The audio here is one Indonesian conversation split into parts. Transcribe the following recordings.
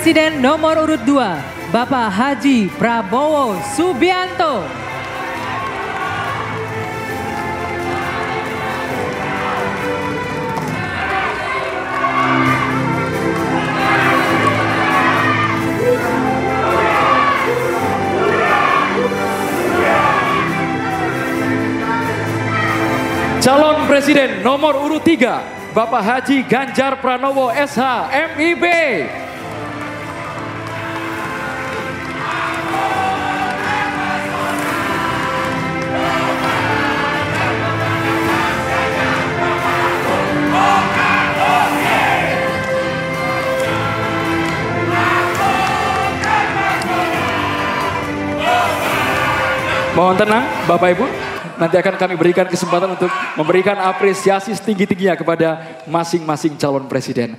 Presiden nomor urut 2, Bapak Haji Prabowo Subianto. Calon Presiden nomor urut 3, Bapak Haji Ganjar Pranowo SH MIB. Mohon tenang Bapak Ibu. Nanti akan kami berikan kesempatan untuk memberikan apresiasi setinggi-tingginya kepada masing-masing calon presiden.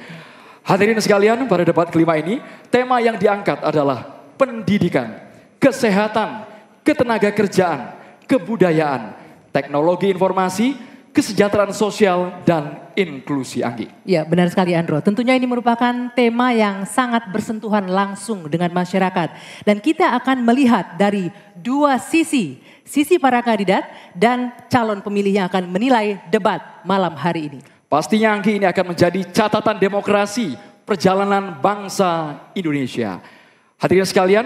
Hadirin sekalian, pada debat kelima ini, tema yang diangkat adalah pendidikan, kesehatan, ketenaga kerjaan, kebudayaan, teknologi informasi, kesejahteraan sosial, dan inklusi. Anggi. Ya, benar sekali Andro. Tentunya ini merupakan tema yang sangat bersentuhan langsung dengan masyarakat. Dan kita akan melihat dari dua sisi para kandidat dan calon pemilih yang akan menilai debat malam hari ini. Pastinya Anggi, ini akan menjadi catatan demokrasi perjalanan bangsa Indonesia. Hadirin sekalian,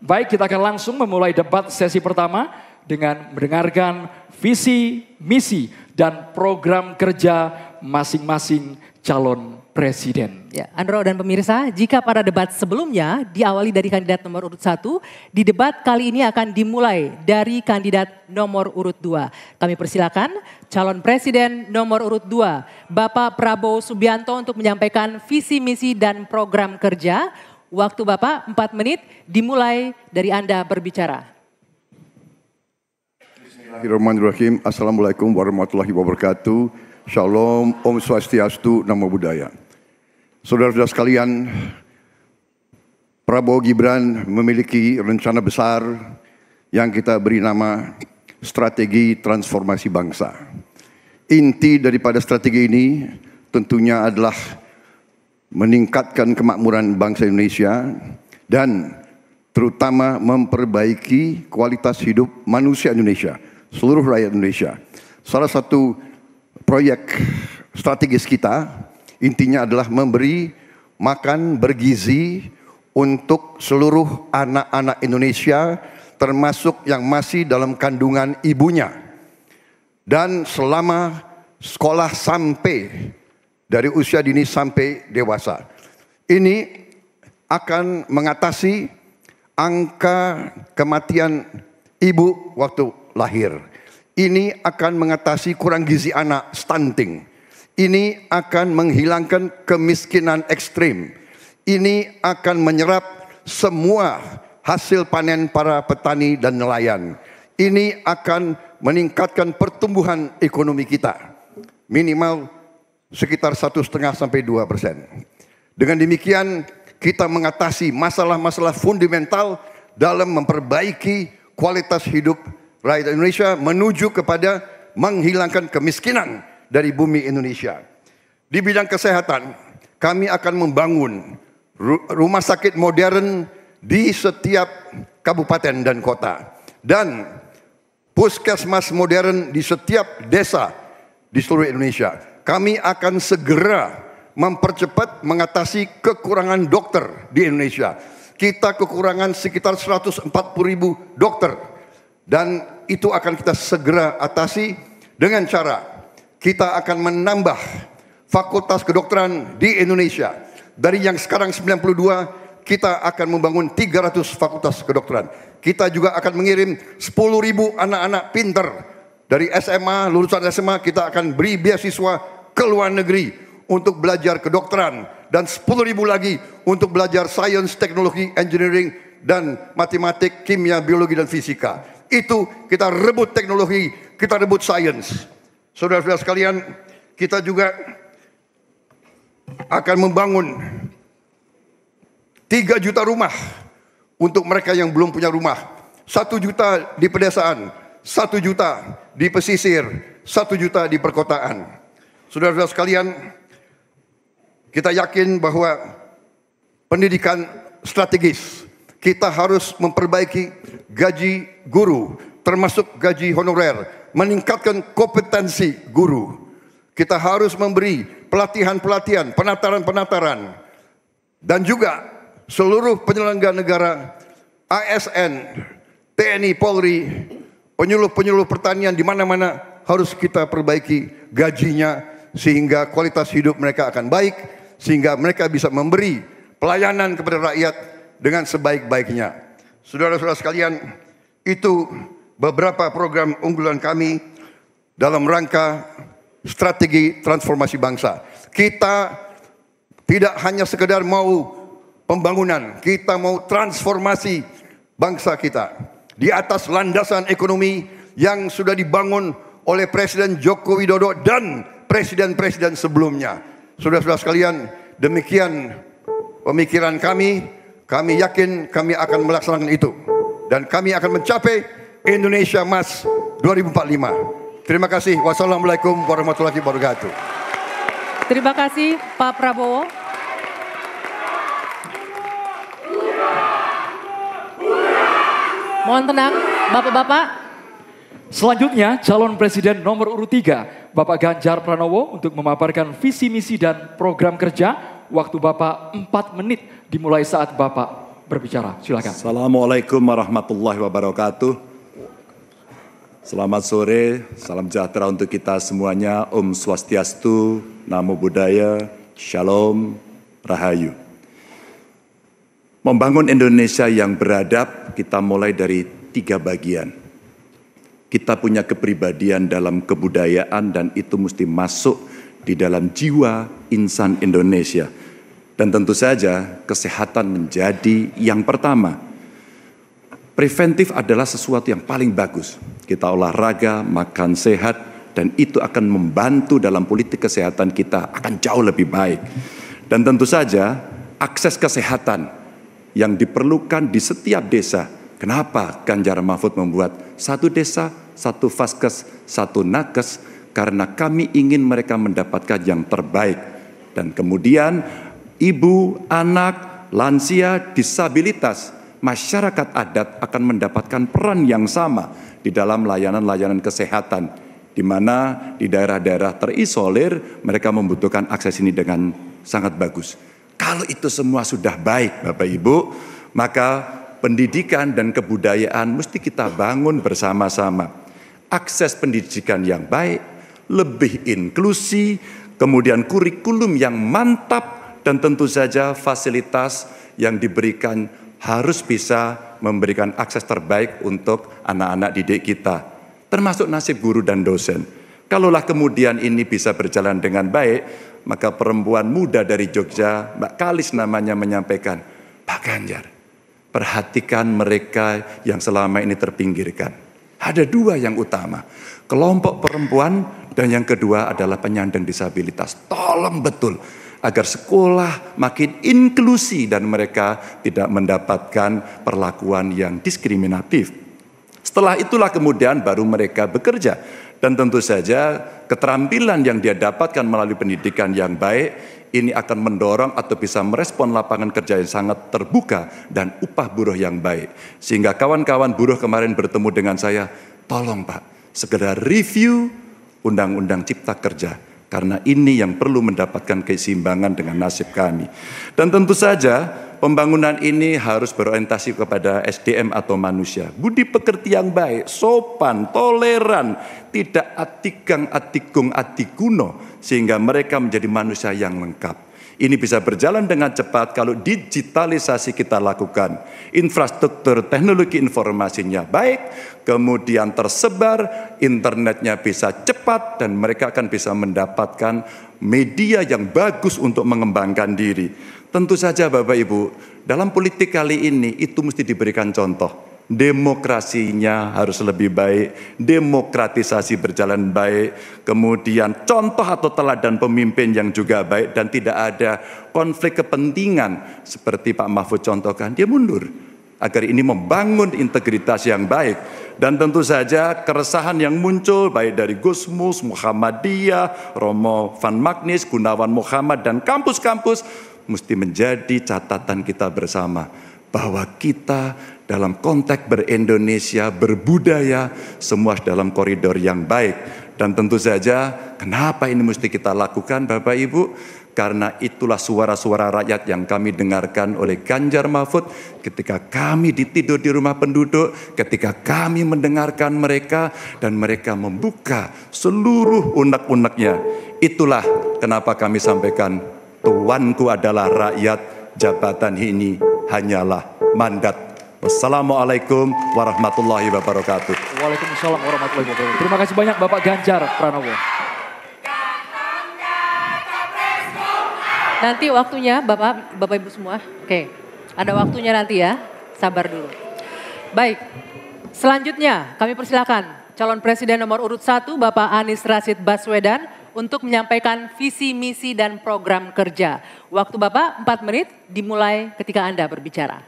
baik, kita akan langsung memulai debat sesi pertama dengan mendengarkan visi, misi, dan program kerja masing-masing calon presiden. Ya, Andro dan pemirsa, jika pada debat sebelumnya diawali dari kandidat nomor urut 1, di debat kali ini akan dimulai dari kandidat nomor urut 2. Kami persilakan calon presiden nomor urut 2, Bapak Prabowo Subianto untuk menyampaikan visi, misi, dan program kerja. Waktu Bapak 4 menit, dimulai dari Anda berbicara. Bismillahirrahmanirrahim. Assalamualaikum warahmatullahi wabarakatuh. Shalom, Om Swastiastu, Namo Buddhaya. Saudara-saudara sekalian, Prabowo Gibran memiliki rencana besar yang kita beri nama Strategi Transformasi Bangsa. Inti daripada strategi ini tentunya adalah meningkatkan kemakmuran bangsa Indonesia dan terutama memperbaiki kualitas hidup manusia Indonesia, seluruh rakyat Indonesia. Salah satu proyek strategis kita intinya adalah memberi makan bergizi untuk seluruh anak-anak Indonesia, termasuk yang masih dalam kandungan ibunya. Dan selama sekolah sampai dari usia dini sampai dewasa. Ini akan mengatasi angka kematian ibu waktu lahir. Ini akan mengatasi kurang gizi anak, stunting. Ini akan menghilangkan kemiskinan ekstrim. Ini akan menyerap semua hasil panen para petani dan nelayan. Ini akan meningkatkan pertumbuhan ekonomi kita. Minimal sekitar 1,5 sampai 2%. Dengan demikian kita mengatasi masalah-masalah fundamental dalam memperbaiki kualitas hidup rakyat Indonesia menuju kepada menghilangkan kemiskinan dari bumi Indonesia. Di bidang kesehatan, kami akan membangun rumah sakit modern di setiap kabupaten dan kota. Dan puskesmas modern di setiap desa di seluruh Indonesia. Kami akan segera mempercepat mengatasi kekurangan dokter di Indonesia. Kita kekurangan sekitar 140.000 dokter. Dan itu akan kita segera atasi dengan cara kita akan menambah fakultas kedokteran di Indonesia. Dari yang sekarang 92, kita akan membangun 300 fakultas kedokteran. Kita juga akan mengirim 10.000 anak-anak pinter. Dari SMA, lulusan SMA, kita akan beri beasiswa ke luar negeri untuk belajar kedokteran. Dan 10.000 lagi untuk belajar sains, teknologi, engineering, dan matematik, kimia, biologi, dan fisika. Itu kita rebut teknologi, kita rebut sains. Saudara-saudara sekalian, kita juga akan membangun 3 juta rumah untuk mereka yang belum punya rumah. 1 juta di pedesaan, 1 juta di pesisir, 1 juta di perkotaan. Saudara-saudara sekalian, kita yakin bahwa pendidikan strategis. Kita harus memperbaiki gaji guru, termasuk gaji honorer, meningkatkan kompetensi guru. Kita harus memberi pelatihan-pelatihan, penataran-penataran, dan juga seluruh penyelenggara negara, ASN, TNI, Polri, penyuluh-penyuluh pertanian di mana-mana harus kita perbaiki gajinya sehingga kualitas hidup mereka akan baik, sehingga mereka bisa memberi pelayanan kepada rakyat dengan sebaik-baiknya. Saudara-saudara sekalian, itu beberapa program unggulan kami dalam rangka strategi transformasi bangsa. Kita tidak hanya sekedar mau pembangunan, kita mau transformasi bangsa kita di atas landasan ekonomi yang sudah dibangun oleh Presiden Joko Widodo dan presiden-presiden sebelumnya. Saudara-saudara sekalian, demikian pemikiran kami. Kami yakin kami akan melaksanakan itu. Dan kami akan mencapai Indonesia Emas 2045. Terima kasih. Wassalamualaikum warahmatullahi wabarakatuh. Terima kasih Pak Prabowo. Mohon tenang, Bapak-bapak. Selanjutnya calon presiden nomor urut 3, Bapak Ganjar Pranowo untuk memaparkan visi misi dan program kerja. Waktu Bapak 4 menit dimulai saat Bapak berbicara. Silakan. Assalamualaikum warahmatullahi wabarakatuh. Selamat sore, salam sejahtera untuk kita semuanya. Om Swastiastu, Namo Buddhaya, Shalom, Rahayu. Membangun Indonesia yang beradab, kita mulai dari 3 bagian. Kita punya kepribadian dalam kebudayaan dan itu mesti masuk di dalam jiwa insan Indonesia. Dan tentu saja kesehatan menjadi yang pertama. Preventif adalah sesuatu yang paling bagus. Kita olahraga, makan sehat, dan itu akan membantu dalam politik kesehatan kita akan jauh lebih baik. Dan tentu saja akses kesehatan yang diperlukan di setiap desa. Kenapa Ganjar Mahfud membuat 1 desa, 1 vaskes, 1 nakes? Karena kami ingin mereka mendapatkan yang terbaik. Dan kemudian ibu, anak, lansia, disabilitas, masyarakat adat akan mendapatkan peran yang sama di dalam layanan-layanan kesehatan. Di mana di daerah-daerah terisolir mereka membutuhkan akses ini dengan sangat bagus. Kalau itu semua sudah baik Bapak Ibu, maka pendidikan dan kebudayaan mesti kita bangun bersama-sama. Akses pendidikan yang baik, lebih inklusi, kemudian kurikulum yang mantap, dan tentu saja fasilitas yang diberikan harus bisa memberikan akses terbaik untuk anak-anak didik kita, termasuk nasib guru dan dosen. Kalaulah kemudian ini bisa berjalan dengan baik, maka perempuan muda dari Jogja, Mbak Kalis namanya, menyampaikan, Pak Ganjar, perhatikan mereka yang selama ini terpinggirkan. Ada 2 yang utama, kelompok perempuan, dan yang kedua adalah penyandang disabilitas. Tolong betul agar sekolah makin inklusi dan mereka tidak mendapatkan perlakuan yang diskriminatif. Setelah itulah kemudian baru mereka bekerja. Dan tentu saja keterampilan yang dia dapatkan melalui pendidikan yang baik ini akan mendorong atau bisa merespon lapangan kerja yang sangat terbuka dan upah buruh yang baik. Sehingga kawan-kawan buruh kemarin bertemu dengan saya, tolong Pak, segera review Undang-Undang Cipta Kerja. Karena ini yang perlu mendapatkan keseimbangan dengan nasib kami. Dan tentu saja pembangunan ini harus berorientasi kepada SDM atau manusia. Budi pekerti yang baik, sopan, toleran, tidak atikang, atikung, atikuno. Sehingga mereka menjadi manusia yang lengkap. Ini bisa berjalan dengan cepat kalau digitalisasi kita lakukan. Infrastruktur teknologi informasinya baik, kemudian tersebar, internetnya bisa cepat, dan mereka akan bisa mendapatkan media yang bagus untuk mengembangkan diri. Tentu saja Bapak Ibu, dalam politik kali ini itu mesti diberikan contoh. Demokrasinya harus lebih baik, demokratisasi berjalan baik, kemudian contoh atau teladan pemimpin yang juga baik dan tidak ada konflik kepentingan seperti Pak Mahfud contohkan, dia mundur agar ini membangun integritas yang baik. Dan tentu saja keresahan yang muncul baik dari Gusmus, Muhammadiyah, Romo Van Magnis, Gunawan Muhammad dan kampus-kampus mesti menjadi catatan kita bersama. Bahwa kita dalam konteks ber-Indonesia, berbudaya, semua dalam koridor yang baik. Dan tentu saja kenapa ini mesti kita lakukan Bapak Ibu? Karena itulah suara-suara rakyat yang kami dengarkan oleh Ganjar Mahfud ketika kami tidur di rumah penduduk, ketika kami mendengarkan mereka dan mereka membuka seluruh unek-uneknya. Itulah kenapa kami sampaikan, tuanku adalah rakyat, jabatan ini hanyalah mandat. Wassalamualaikum warahmatullahi wabarakatuh. Waalaikumsalam warahmatullahi wabarakatuh. Terima kasih banyak Bapak Ganjar Pranowo. Nanti waktunya Bapak Ibu semua. Oke, ada waktunya nanti ya. Sabar dulu. Baik, selanjutnya kami persilakan calon presiden nomor urut 1 Bapak Anies Rashid Baswedan untuk menyampaikan visi, misi, dan program kerja. Waktu Bapak 4 menit dimulai ketika Anda berbicara.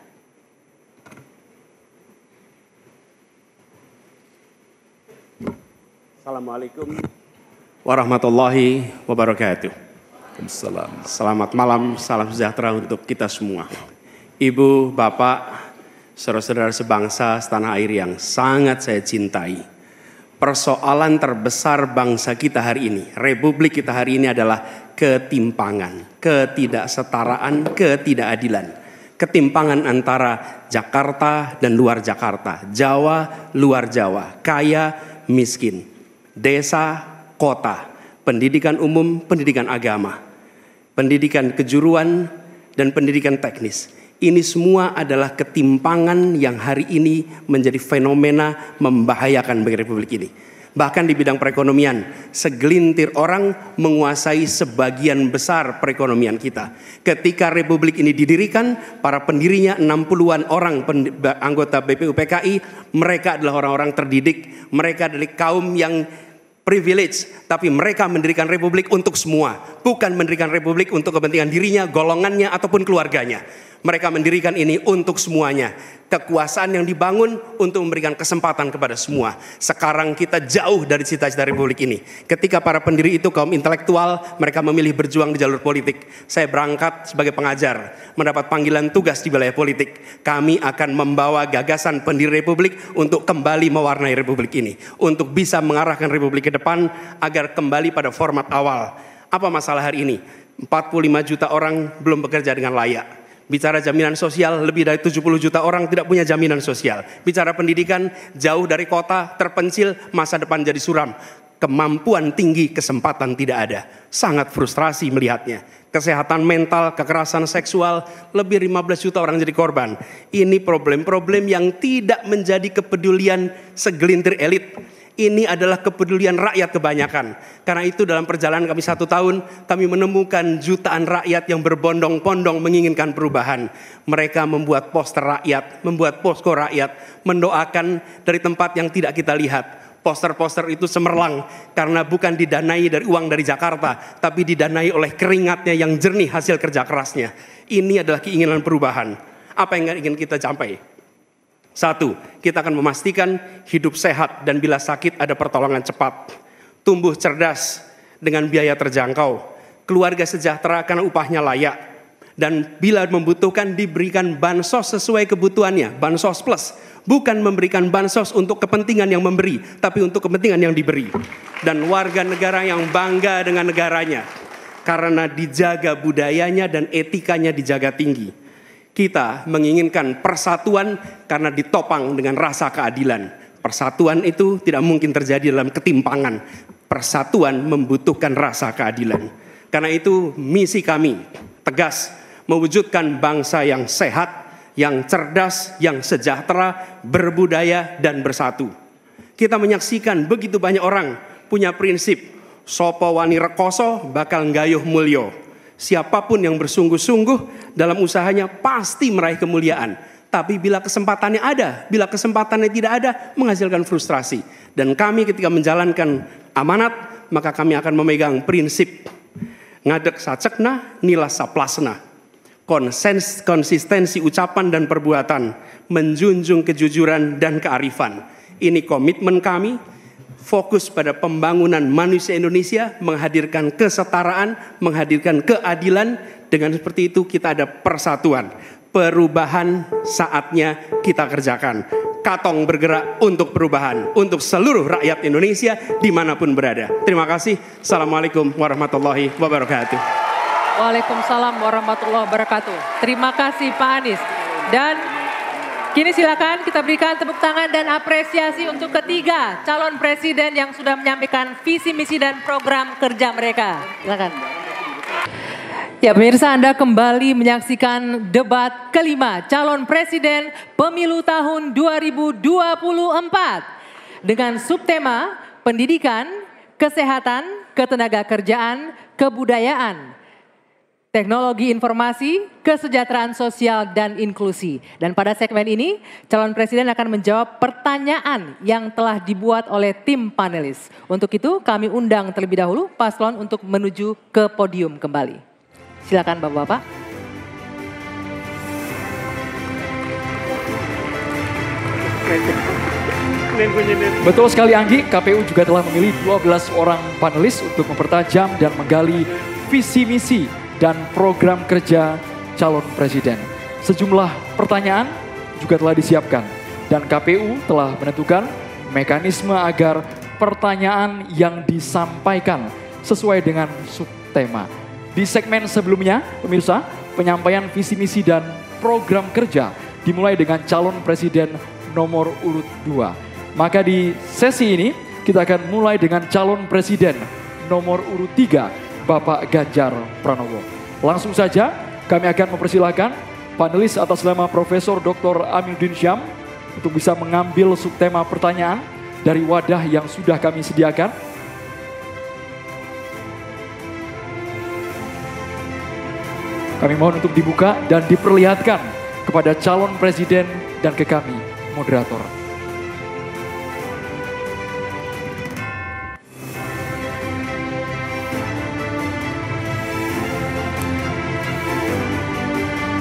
Assalamualaikum warahmatullahi wabarakatuh. Selamat malam, salam sejahtera untuk kita semua. Ibu, Bapak, saudara-saudara sebangsa setanah air yang sangat saya cintai. Persoalan terbesar bangsa kita hari ini, republik kita hari ini adalah ketimpangan, ketidaksetaraan, ketidakadilan. Ketimpangan antara Jakarta dan luar Jakarta, Jawa, luar Jawa, kaya, miskin, desa, kota, pendidikan umum, pendidikan agama, pendidikan kejuruan, dan pendidikan teknis. Ini semua adalah ketimpangan yang hari ini menjadi fenomena membahayakan bagi republik ini. Bahkan di bidang perekonomian, segelintir orang menguasai sebagian besar perekonomian kita. Ketika republik ini didirikan, para pendirinya 60-an orang anggota BPUPKI, mereka adalah orang-orang terdidik, mereka adalah kaum yang privilege, tapi mereka mendirikan republik untuk semua, bukan mendirikan republik untuk kepentingan dirinya, golongannya, ataupun keluarganya. Mereka mendirikan ini untuk semuanya. Kekuasaan yang dibangun untuk memberikan kesempatan kepada semua. Sekarang kita jauh dari cita-cita republik ini. Ketika para pendiri itu kaum intelektual, mereka memilih berjuang di jalur politik. Saya berangkat sebagai pengajar, mendapat panggilan tugas di wilayah politik. Kami akan membawa gagasan pendiri republik untuk kembali mewarnai republik ini. Untuk bisa mengarahkan republik ke depan agar kembali pada format awal. Apa masalah hari ini? 45 juta orang belum bekerja dengan layak. Bicara jaminan sosial, lebih dari 70 juta orang tidak punya jaminan sosial. Bicara pendidikan, jauh dari kota, terpencil, masa depan jadi suram. Kemampuan tinggi, kesempatan tidak ada. Sangat frustrasi melihatnya. Kesehatan mental, kekerasan seksual, lebih 15 juta orang jadi korban. Ini problem-problem yang tidak menjadi kepedulian segelintir elit. Ini adalah kepedulian rakyat kebanyakan. Karena itu dalam perjalanan kami 1 tahun, kami menemukan jutaan rakyat yang berbondong-bondong menginginkan perubahan. Mereka membuat poster rakyat, membuat posko rakyat, mendoakan dari tempat yang tidak kita lihat. Poster-poster itu cemerlang karena bukan didanai dari uang dari Jakarta, tapi didanai oleh keringatnya yang jernih hasil kerja kerasnya. Ini adalah keinginan perubahan. Apa yang ingin kita capai? 1, kita akan memastikan hidup sehat dan bila sakit ada pertolongan cepat. Tumbuh cerdas dengan biaya terjangkau. Keluarga sejahtera karena upahnya layak. Dan bila membutuhkan diberikan bansos sesuai kebutuhannya. Bansos plus. Bukan memberikan bansos untuk kepentingan yang memberi, tapi untuk kepentingan yang diberi. Dan warga negara yang bangga dengan negaranya. Karena dijaga budayanya dan etikanya dijaga tinggi. Kita menginginkan persatuan karena ditopang dengan rasa keadilan. Persatuan itu tidak mungkin terjadi dalam ketimpangan. Persatuan membutuhkan rasa keadilan. Karena itu misi kami tegas mewujudkan bangsa yang sehat, yang cerdas, yang sejahtera, berbudaya dan bersatu. Kita menyaksikan begitu banyak orang punya prinsip sopo wani rekoso bakal nggayuh mulyo. Siapapun yang bersungguh-sungguh dalam usahanya pasti meraih kemuliaan. Tapi bila kesempatannya ada, bila kesempatannya tidak ada, menghasilkan frustrasi. Dan kami ketika menjalankan amanat, maka kami akan memegang prinsip ngadek sacekna, nilas saplasna. Konsistensi ucapan dan perbuatan, menjunjung kejujuran dan kearifan. Ini komitmen kami, fokus pada pembangunan manusia Indonesia, menghadirkan kesetaraan, menghadirkan keadilan. Dengan seperti itu kita ada persatuan. Perubahan saatnya kita kerjakan. Katong bergerak untuk perubahan, untuk seluruh rakyat Indonesia dimanapun berada. Terima kasih. Assalamualaikum warahmatullahi wabarakatuh. Waalaikumsalam warahmatullahi wabarakatuh. Terima kasih Pak Anies. Dan kini silakan kita berikan tepuk tangan dan apresiasi untuk ketiga calon presiden yang sudah menyampaikan visi misi dan program kerja mereka. Silakan. Ya pemirsa, Anda kembali menyaksikan debat kelima calon presiden pemilu tahun 2024 dengan subtema pendidikan, kesehatan, ketenagakerjaan, kebudayaan, teknologi informasi, kesejahteraan sosial, dan inklusi. Dan pada segmen ini, calon presiden akan menjawab pertanyaan yang telah dibuat oleh tim panelis. Untuk itu, kami undang terlebih dahulu paslon untuk menuju ke podium kembali. Silakan Bapak-Bapak. Betul sekali Anggi, KPU juga telah memilih 12 orang panelis untuk mempertajam dan menggali visi misi dan program kerja calon presiden. Sejumlah pertanyaan juga telah disiapkan dan KPU telah menentukan mekanisme agar pertanyaan yang disampaikan sesuai dengan subtema. Di segmen sebelumnya, pemirsa, penyampaian visi misi dan program kerja dimulai dengan calon presiden nomor urut 2. Maka di sesi ini kita akan mulai dengan calon presiden nomor urut 3, Bapak Ganjar Pranowo. Langsung saja kami akan mempersilahkan panelis atas nama Profesor Dr. Aminuddin Syam untuk bisa mengambil subtema pertanyaan dari wadah yang sudah kami sediakan. Kami mohon untuk dibuka dan diperlihatkan kepada calon presiden dan ke kami, moderator.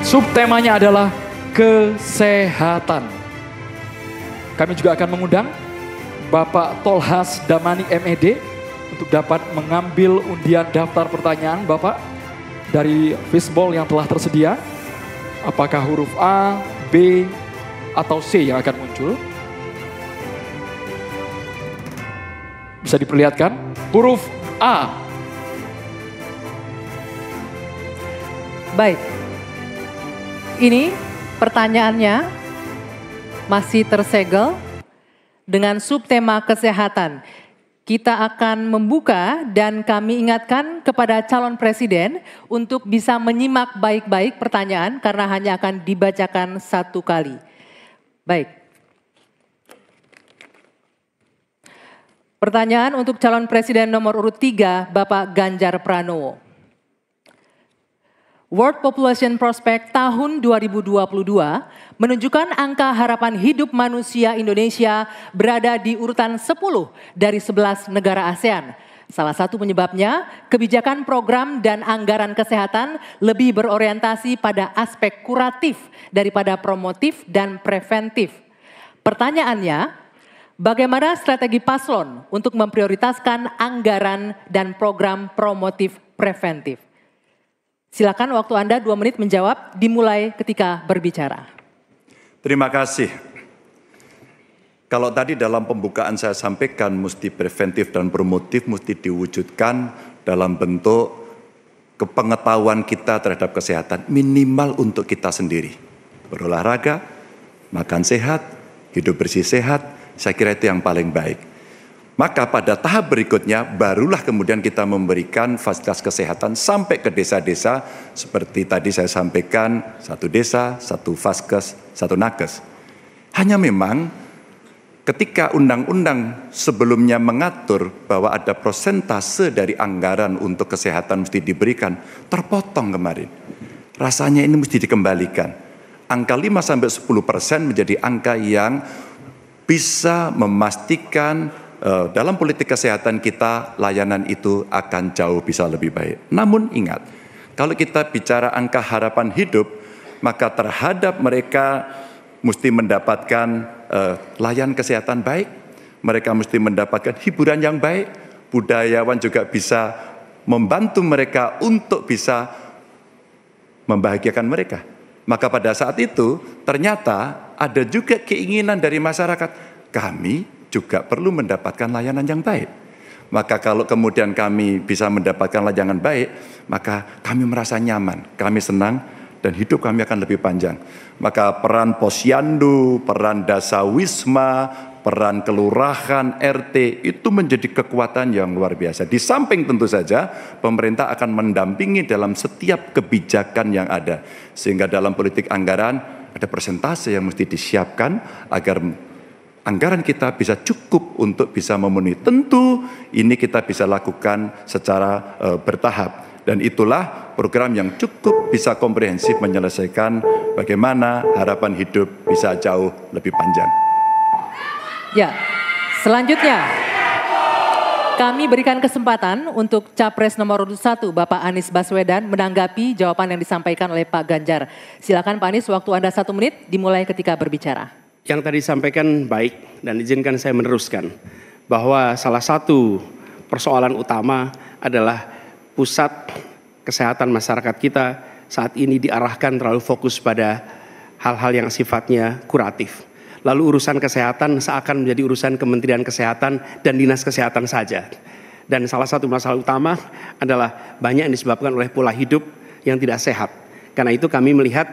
Subtemanya adalah kesehatan. Kami juga akan mengundang Bapak Tolhas Damani MED untuk dapat mengambil undian daftar pertanyaan Bapak dari fishbowl yang telah tersedia. Apakah huruf A, B, atau C yang akan muncul? Bisa diperlihatkan? Huruf A. Baik. Ini pertanyaannya masih tersegel dengan subtema kesehatan. Kita akan membuka dan kami ingatkan kepada calon presiden untuk bisa menyimak baik-baik pertanyaan karena hanya akan dibacakan satu kali. Baik. Pertanyaan untuk calon presiden nomor urut 3, Bapak Ganjar Pranowo. World Population Prospect tahun 2022 menunjukkan angka harapan hidup manusia Indonesia berada di urutan 10 dari 11 negara ASEAN. Salah satu penyebabnya, kebijakan program dan anggaran kesehatan lebih berorientasi pada aspek kuratif daripada promotif dan preventif. Pertanyaannya, bagaimana strategi paslon untuk memprioritaskan anggaran dan program promotif preventif? Silakan waktu Anda 2 menit menjawab, dimulai ketika berbicara. Terima kasih. Kalau tadi dalam pembukaan saya sampaikan mesti preventif dan promotif mesti diwujudkan dalam bentuk kepengetahuan kita terhadap kesehatan minimal untuk kita sendiri. Berolahraga, makan sehat, hidup bersih sehat, saya kira itu yang paling baik. Maka pada tahap berikutnya barulah kemudian kita memberikan fasilitas kesehatan sampai ke desa-desa seperti tadi saya sampaikan 1 desa, 1 vaskes, 1 nakes. Hanya memang ketika undang-undang sebelumnya mengatur bahwa ada prosentase dari anggaran untuk kesehatan mesti diberikan, terpotong kemarin. Rasanya ini mesti dikembalikan. Angka 5-10% menjadi angka yang bisa memastikan dalam politik kesehatan kita layanan itu akan jauh bisa lebih baik. Namun ingat, kalau kita bicara angka harapan hidup, maka terhadap mereka mesti mendapatkan layanan kesehatan baik, mereka mesti mendapatkan hiburan yang baik, budayawan juga bisa membantu mereka untuk bisa membahagiakan mereka. Maka pada saat itu ternyata ada juga keinginan dari masyarakat, kami juga perlu mendapatkan layanan yang baik. Maka kalau kemudian kami bisa mendapatkan layanan baik, maka kami merasa nyaman, kami senang, dan hidup kami akan lebih panjang. Maka peran posyandu, peran dasawisma, peran kelurahan, RT itu menjadi kekuatan yang luar biasa. Di samping tentu saja pemerintah akan mendampingi dalam setiap kebijakan yang ada. Sehingga dalam politik anggaran ada persentase yang mesti disiapkan agar anggaran kita bisa cukup untuk bisa memenuhi. Tentu ini kita bisa lakukan secara bertahap. Dan itulah program yang cukup bisa komprehensif menyelesaikan bagaimana harapan hidup bisa jauh lebih panjang. Ya, selanjutnya kami berikan kesempatan untuk Capres nomor urut 1 Bapak Anies Baswedan menanggapi jawaban yang disampaikan oleh Pak Ganjar. Silakan Pak Anies, waktu Anda 1 menit dimulai ketika berbicara. Yang tadi disampaikan baik dan izinkan saya meneruskan bahwa salah satu persoalan utama adalah pusat kesehatan masyarakat kita saat ini diarahkan terlalu fokus pada hal-hal yang sifatnya kuratif. Lalu urusan kesehatan seakan menjadi urusan Kementerian Kesehatan dan Dinas Kesehatan saja. Dan salah satu masalah utama adalah banyak yang disebabkan oleh pola hidup yang tidak sehat. Karena itu kami melihat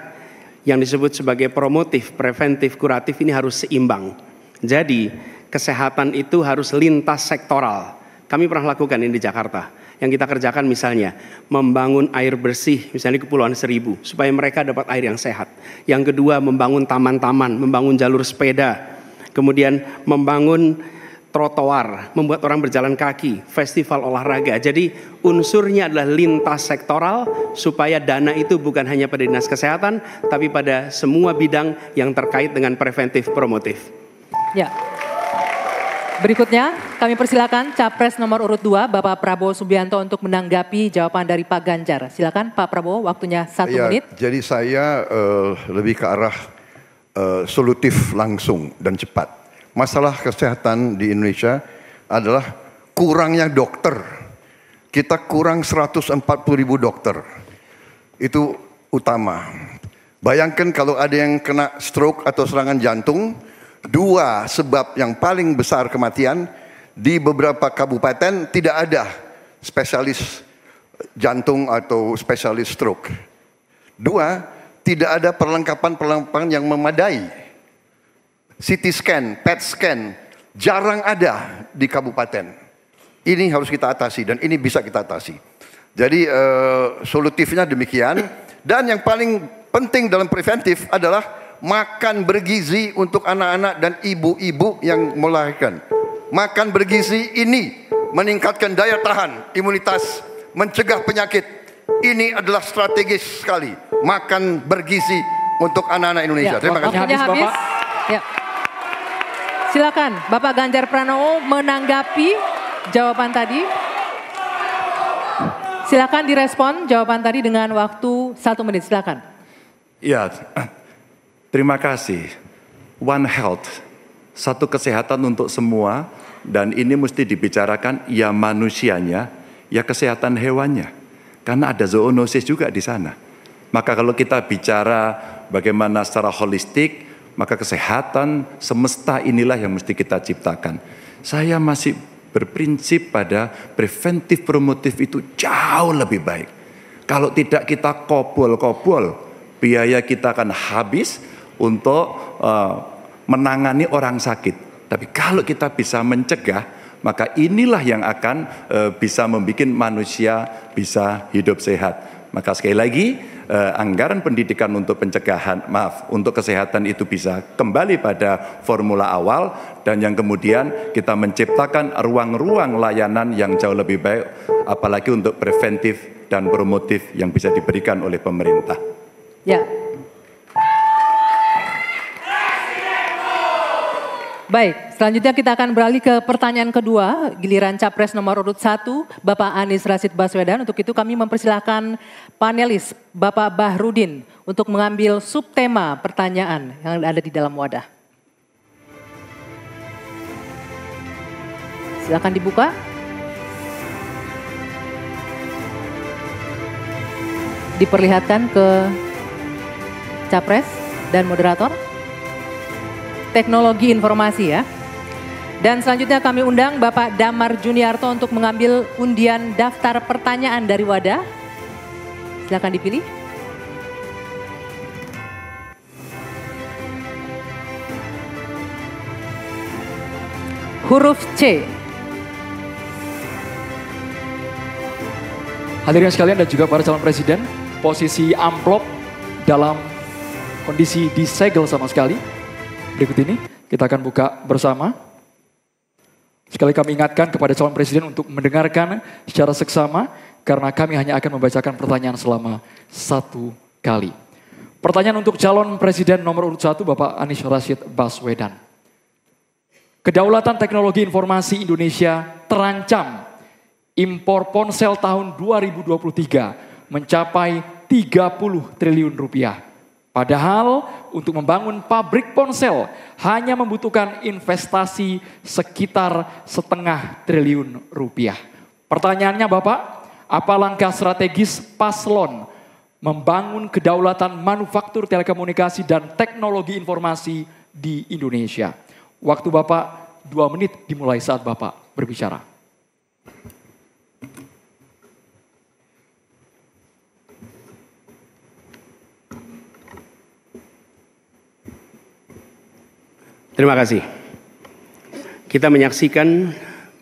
yang disebut sebagai promotif, preventif, kuratif ini harus seimbang. Jadi kesehatan itu harus lintas sektoral. Kami pernah lakukan ini di Jakarta. Yang kita kerjakan misalnya membangun air bersih misalnya di Kepulauan Seribu supaya mereka dapat air yang sehat. Yang kedua membangun taman-taman, membangun jalur sepeda, kemudian membangun trotoar, membuat orang berjalan kaki, festival olahraga. Jadi unsurnya adalah lintas sektoral supaya dana itu bukan hanya pada Dinas Kesehatan tapi pada semua bidang yang terkait dengan preventif promotif. Ya. Berikutnya kami persilakan Capres nomor urut 2 Bapak Prabowo Subianto untuk menanggapi jawaban dari Pak Ganjar. Silakan Pak Prabowo, waktunya 1 menit. Jadi saya lebih ke arah solutif langsung dan cepat. Masalah kesehatan di Indonesia adalah kurangnya dokter. Kita kurang 140.000 dokter. Itu utama. Bayangkan kalau ada yang kena stroke atau serangan jantung, 2 sebab yang paling besar kematian di beberapa kabupaten tidak ada spesialis jantung atau spesialis stroke. 2, tidak ada perlengkapan yang memadai. CT scan, PET scan jarang ada di kabupaten. Ini harus kita atasi dan ini bisa kita atasi. Jadi solutifnya demikian. Dan yang paling penting dalam preventif adalah makan bergizi untuk anak-anak dan ibu-ibu yang melahirkan. Makan bergizi ini meningkatkan daya tahan, imunitas, mencegah penyakit. Ini adalah strategis sekali. Makan bergizi untuk anak-anak Indonesia. Ya, terima kasih. Waktunya habis. Ya. Silakan Bapak Ganjar Pranowo menanggapi jawaban tadi. Silakan direspon jawaban tadi dengan waktu 1 menit. Silakan. Ya. Terima kasih. One Health, satu kesehatan untuk semua, dan ini mesti dibicarakan ya manusianya, ya kesehatan hewannya. Karena ada zoonosis juga di sana. Maka kalau kita bicara bagaimana secara holistik, maka kesehatan semesta inilah yang mesti kita ciptakan. Saya masih berprinsip pada preventif promotif itu jauh lebih baik. Kalau tidak kita kobol-kobol, biaya kita akan habis untuk menangani orang sakit. Tapi kalau kita bisa mencegah, maka inilah yang akan bisa membuat manusia bisa hidup sehat. Maka sekali lagi, anggaran pendidikan untuk pencegahan, untuk kesehatan itu bisa kembali pada formula awal, dan yang kemudian kita menciptakan ruang-ruang layanan yang jauh lebih baik, apalagi untuk preventif dan promotif yang bisa diberikan oleh pemerintah. Ya. Baik, selanjutnya kita akan beralih ke pertanyaan kedua, giliran Capres nomor urut 1, Bapak Anies Rashid Baswedan. Untuk itu kami mempersilahkan panelis Bapak Bahrudin untuk mengambil subtema pertanyaan yang ada di dalam wadah. Silakan dibuka. Diperlihatkan ke Capres dan moderator. Teknologi informasi ya. Dan selanjutnya kami undang Bapak Damar Juniarto untuk mengambil undian daftar pertanyaan dari wadah. Silakan dipilih. Huruf C. Hadirin sekalian dan juga para calon presiden, posisi amplop dalam kondisi disegel sama sekali. Berikut ini kita akan buka bersama. Sekali kami ingatkan kepada calon presiden untuk mendengarkan secara seksama karena kami hanya akan membacakan pertanyaan selama 1 kali. Pertanyaan untuk calon presiden nomor urut 1 Bapak Anies Rashid Baswedan. Kedaulatan teknologi informasi Indonesia terancam. Impor ponsel tahun 2023 mencapai 30 triliun rupiah. Padahal untuk membangun pabrik ponsel hanya membutuhkan investasi sekitar 0,5 triliun rupiah. Pertanyaannya Bapak, apa langkah strategis paslon membangun kedaulatan manufaktur telekomunikasi dan teknologi informasi di Indonesia? Waktu Bapak 2 menit dimulai saat Bapak berbicara. Terima kasih. Kita menyaksikan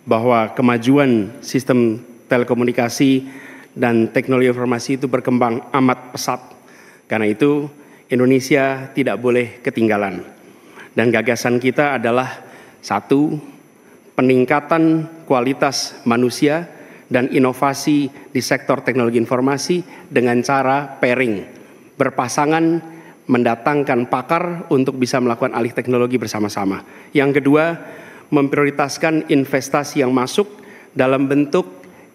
bahwa kemajuan sistem telekomunikasi dan teknologi informasi itu berkembang amat pesat. Karena itu Indonesia tidak boleh ketinggalan. Dan gagasan kita adalah 1, peningkatan kualitas manusia dan inovasi di sektor teknologi informasi dengan cara pairing, berpasangan, mendatangkan pakar untuk bisa melakukan alih teknologi bersama-sama. Yang kedua, memprioritaskan investasi yang masuk dalam bentuk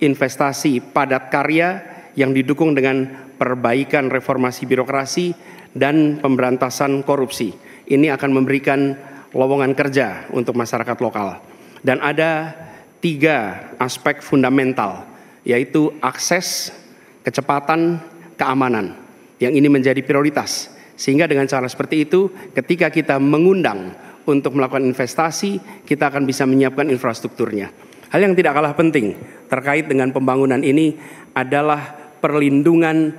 investasi padat karya yang didukung dengan perbaikan reformasi birokrasi dan pemberantasan korupsi. Ini akan memberikan lowongan kerja untuk masyarakat lokal. Dan ada 3 aspek fundamental, yaitu akses, kecepatan, keamanan. Yang ini menjadi prioritas. Sehingga dengan cara seperti itu, ketika kita mengundang untuk melakukan investasi, kita akan bisa menyiapkan infrastrukturnya. Hal yang tidak kalah penting terkait dengan pembangunan ini adalah perlindungan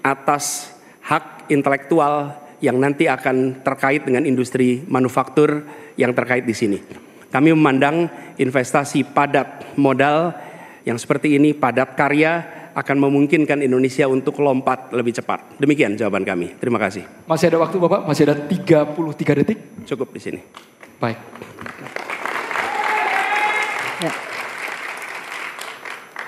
atas hak intelektual yang nanti akan terkait dengan industri manufaktur yang terkait di sini. Kami memandang investasi padat modal yang seperti ini, padat karya, akan memungkinkan Indonesia untuk lompat lebih cepat. Demikian jawaban kami. Terima kasih. Masih ada waktu Bapak? Masih ada 33 detik? Cukup di sini. Baik. Ya.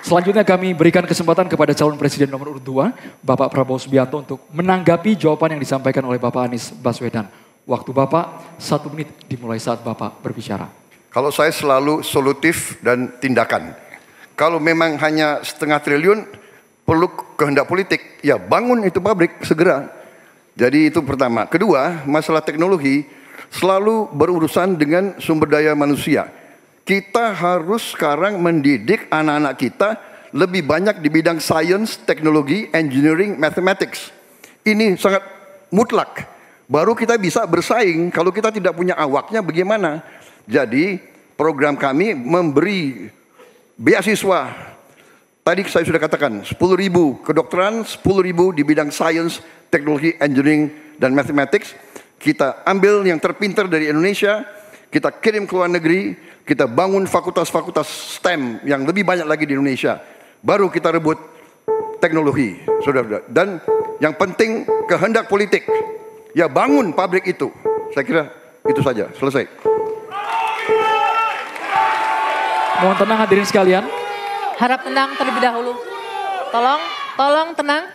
Selanjutnya kami berikan kesempatan kepada calon presiden nomor urut 2, Bapak Prabowo Subianto untuk menanggapi jawaban yang disampaikan oleh Bapak Anies Baswedan. Waktu Bapak 1 menit dimulai saat Bapak berbicara. Kalau saya selalu solutif dan tindakan. Kalau memang hanya 0,5 triliun, perlu kehendak politik, ya bangun itu pabrik segera. Jadi itu pertama. Kedua, masalah teknologi selalu berurusan dengan sumber daya manusia. Kita harus sekarang mendidik anak-anak kita lebih banyak di bidang science, teknologi, engineering, mathematics. Ini sangat mutlak. Baru kita bisa bersaing. Kalau kita tidak punya awaknya bagaimana? Jadi program kami memberi beasiswa. Tadi saya sudah katakan 10.000 kedokteran, 10.000 di bidang science, teknologi, engineering, dan mathematics. Kita ambil yang terpintar dari Indonesia, kita kirim ke luar negeri, kita bangun fakultas-fakultas STEM yang lebih banyak lagi di Indonesia. Baru kita rebut teknologi, saudara-saudara. Dan yang penting kehendak politik. Ya bangun pabrik itu. Saya kira itu saja, selesai. Mohon tenang hadirin sekalian. Harap tenang terlebih dahulu. Tolong tenang.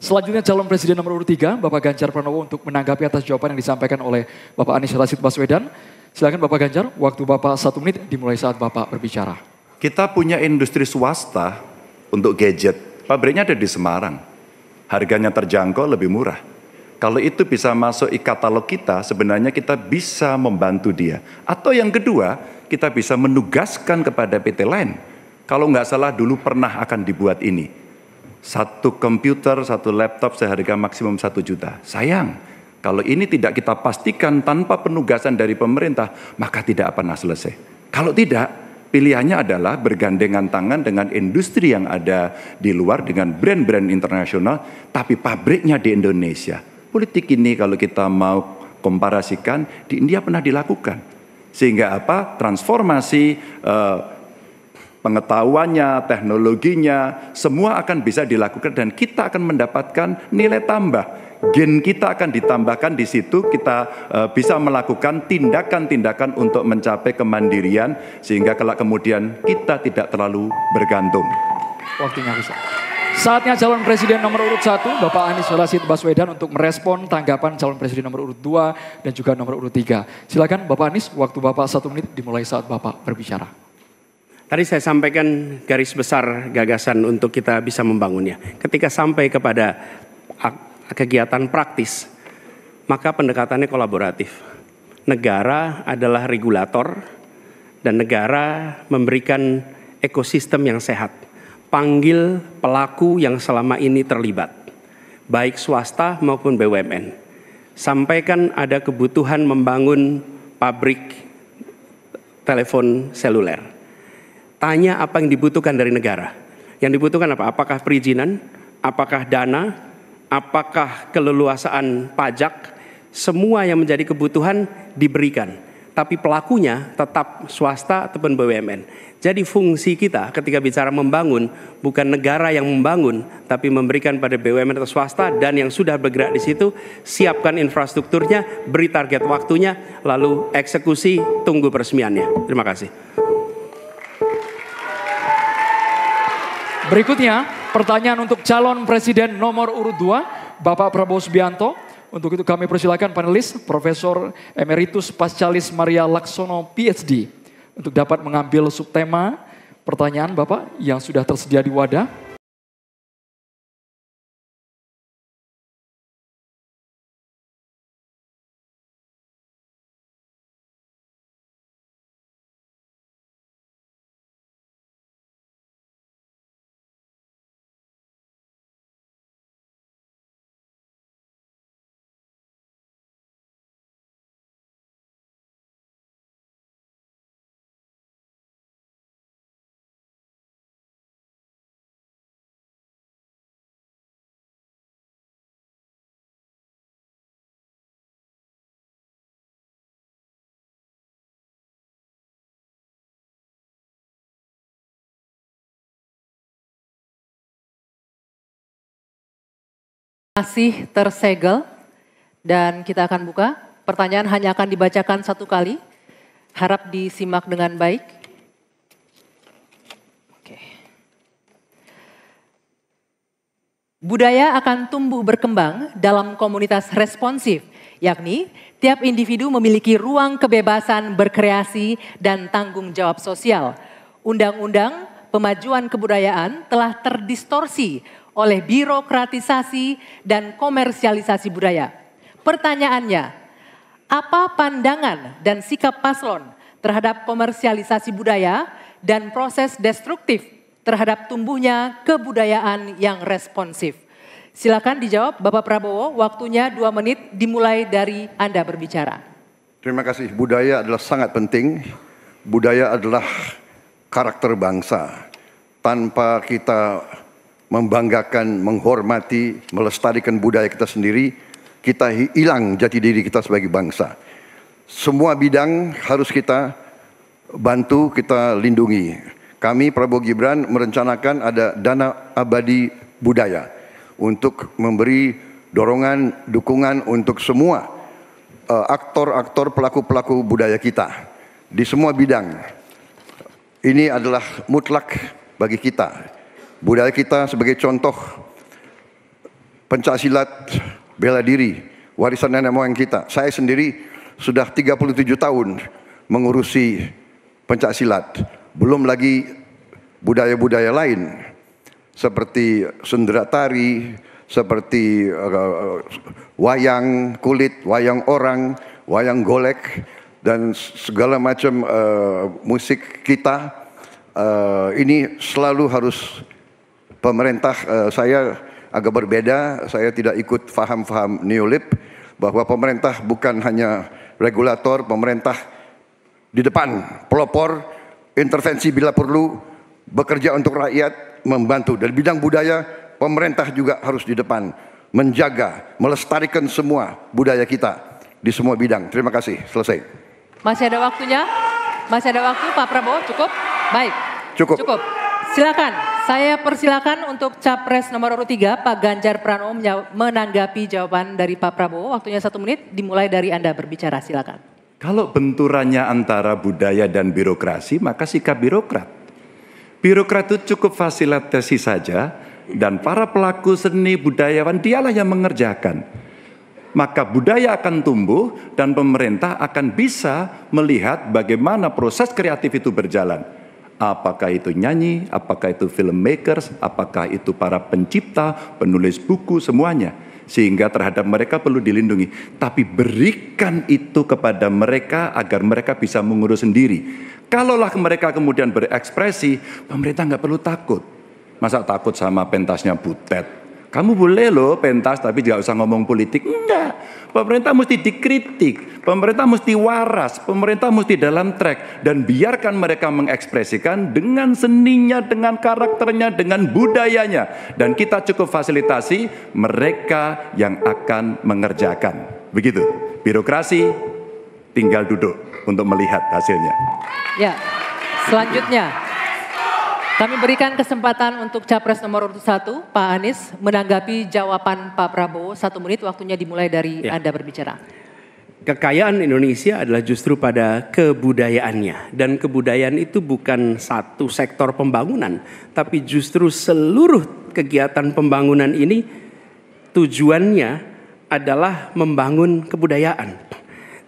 Selanjutnya calon presiden nomor urut 3, Bapak Ganjar Pranowo untuk menanggapi atas jawaban yang disampaikan oleh Bapak Anies Rashid Baswedan. Silakan Bapak Ganjar, waktu Bapak 1 menit dimulai saat Bapak berbicara. Kita punya industri swasta untuk gadget. Pabriknya ada di Semarang. Harganya terjangkau, lebih murah. Kalau itu bisa masuk e-katalog kita, sebenarnya kita bisa membantu dia. Atau yang kedua, kita bisa menugaskan kepada PT lain. Kalau nggak salah dulu pernah akan dibuat ini. Satu komputer, satu laptop seharga maksimum 1 juta. Sayang, kalau ini tidak kita pastikan tanpa penugasan dari pemerintah, maka tidak pernah selesai. Kalau tidak, pilihannya adalah bergandengan tangan dengan industri yang ada di luar, dengan brand-brand internasional, tapi pabriknya di Indonesia. Politik ini kalau kita mau komparasikan, di India pernah dilakukan. Sehingga apa? Transformasi pengetahuannya, teknologinya, semua akan bisa dilakukan dan kita akan mendapatkan nilai tambah. Gen kita akan ditambahkan di situ, kita bisa melakukan tindakan-tindakan untuk mencapai kemandirian sehingga kelak kemudian kita tidak terlalu bergantung. Waktunya bisa. Saatnya calon presiden nomor urut 1, Bapak Anies Rashid Baswedan untuk merespon tanggapan calon presiden nomor urut 2 dan juga nomor urut 3. Silakan Bapak Anies, waktu Bapak 1 menit dimulai saat Bapak berbicara. Tadi saya sampaikan garis besar gagasan untuk kita bisa membangunnya. Ketika sampai kepada kegiatan praktis, maka pendekatannya kolaboratif. Negara adalah regulator dan negara memberikan ekosistem yang sehat. Panggil pelaku yang selama ini terlibat, baik swasta maupun BUMN. Sampaikan ada kebutuhan membangun pabrik telepon seluler. Tanya apa yang dibutuhkan dari negara. Yang dibutuhkan apa? Apakah perizinan? Apakah dana? Apakah keleluasaan pajak? Semua yang menjadi kebutuhan diberikan. Tapi pelakunya tetap swasta ataupun BUMN. Jadi fungsi kita ketika bicara membangun, bukan negara yang membangun, tapi memberikan pada BUMN atau swasta dan yang sudah bergerak di situ, siapkan infrastrukturnya, beri target waktunya, lalu eksekusi, tunggu peresmiannya. Terima kasih. Berikutnya, pertanyaan untuk calon presiden nomor urut 2, Bapak Prabowo Subianto. Untuk itu kami persilakan panelis, Profesor Emeritus Pascalis Maria Laksono, PhD. Untuk dapat mengambil subtema pertanyaan Bapak yang sudah tersedia di wadah. Masih tersegel dan kita akan buka. Pertanyaan hanya akan dibacakan 1 kali. Harap disimak dengan baik. Oke. Budaya akan tumbuh berkembang dalam komunitas responsif, yakni tiap individu memiliki ruang kebebasan berkreasi dan tanggung jawab sosial. Undang-undang pemajuan kebudayaan telah terdistorsi oleh birokratisasi dan komersialisasi budaya. Pertanyaannya, apa pandangan dan sikap paslon terhadap komersialisasi budaya dan proses destruktif terhadap tumbuhnya kebudayaan yang responsif? Silakan dijawab Bapak Prabowo, waktunya 2 menit dimulai dari Anda berbicara. Terima kasih. Budaya adalah sangat penting. Budaya adalah karakter bangsa. Tanpa kita membanggakan, menghormati, melestarikan budaya kita sendiri, kita hilang jati diri kita sebagai bangsa. Semua bidang harus kita bantu, kita lindungi. Kami Prabowo Gibran merencanakan ada dana abadi budaya untuk memberi dorongan, dukungan untuk semua aktor-aktor, pelaku-pelaku budaya kita di semua bidang. Ini adalah mutlak bagi kita. Budaya kita sebagai contoh pencaksilat, bela diri, warisan nenek moyang kita. Saya sendiri sudah 37 tahun mengurusi pencaksilat. Belum lagi budaya-budaya lain seperti sendera tari, seperti wayang kulit, wayang orang, wayang golek. dan segala macam musik kita ini selalu harus pemerintah. Saya agak berbeda, saya tidak ikut faham-faham neolib bahwa pemerintah bukan hanya regulator, pemerintah di depan pelopor, intervensi bila perlu, bekerja untuk rakyat, membantu. Dan bidang budaya, pemerintah juga harus di depan, menjaga, melestarikan semua budaya kita di semua bidang. Terima kasih, selesai. Masih ada waktunya? Masih ada waktu Pak Prabowo? Cukup? Baik. Cukup. Silakan, saya persilakan untuk Capres nomor urut 3, Pak Ganjar Pranowo menanggapi jawaban dari Pak Prabowo. Waktunya 1 menit, dimulai dari Anda berbicara, silakan. Kalau benturannya antara budaya dan birokrasi, maka sikap birokrat. Birokrat itu cukup fasilitasi saja, dan para pelaku seni budayawan dialah yang mengerjakan. Maka budaya akan tumbuh dan pemerintah akan bisa melihat bagaimana proses kreatif itu berjalan. Apakah itu nyanyi, apakah itu filmmakers, apakah itu para pencipta, penulis buku, semuanya. Sehingga terhadap mereka perlu dilindungi. Tapi berikan itu kepada mereka agar mereka bisa mengurus sendiri. Kalaulah mereka kemudian berekspresi, pemerintah nggak perlu takut. Masa takut sama pentasnya Butet? Kamu boleh loh pentas tapi tidak usah ngomong politik. Enggak. Pemerintah mesti dikritik. Pemerintah mesti waras. Pemerintah mesti dalam track. Dan biarkan mereka mengekspresikan dengan seninya, dengan karakternya, dengan budayanya. Dan kita cukup fasilitasi mereka yang akan mengerjakan. Begitu. Birokrasi tinggal duduk untuk melihat hasilnya. Ya, selanjutnya. Kami berikan kesempatan untuk Capres nomor urut 1, Pak Anies, menanggapi jawaban Pak Prabowo. 1 menit, waktunya dimulai dari Anda berbicara. Kekayaan Indonesia adalah justru pada kebudayaannya. Dan kebudayaan itu bukan satu sektor pembangunan. Tapi justru seluruh kegiatan pembangunan ini tujuannya adalah membangun kebudayaan.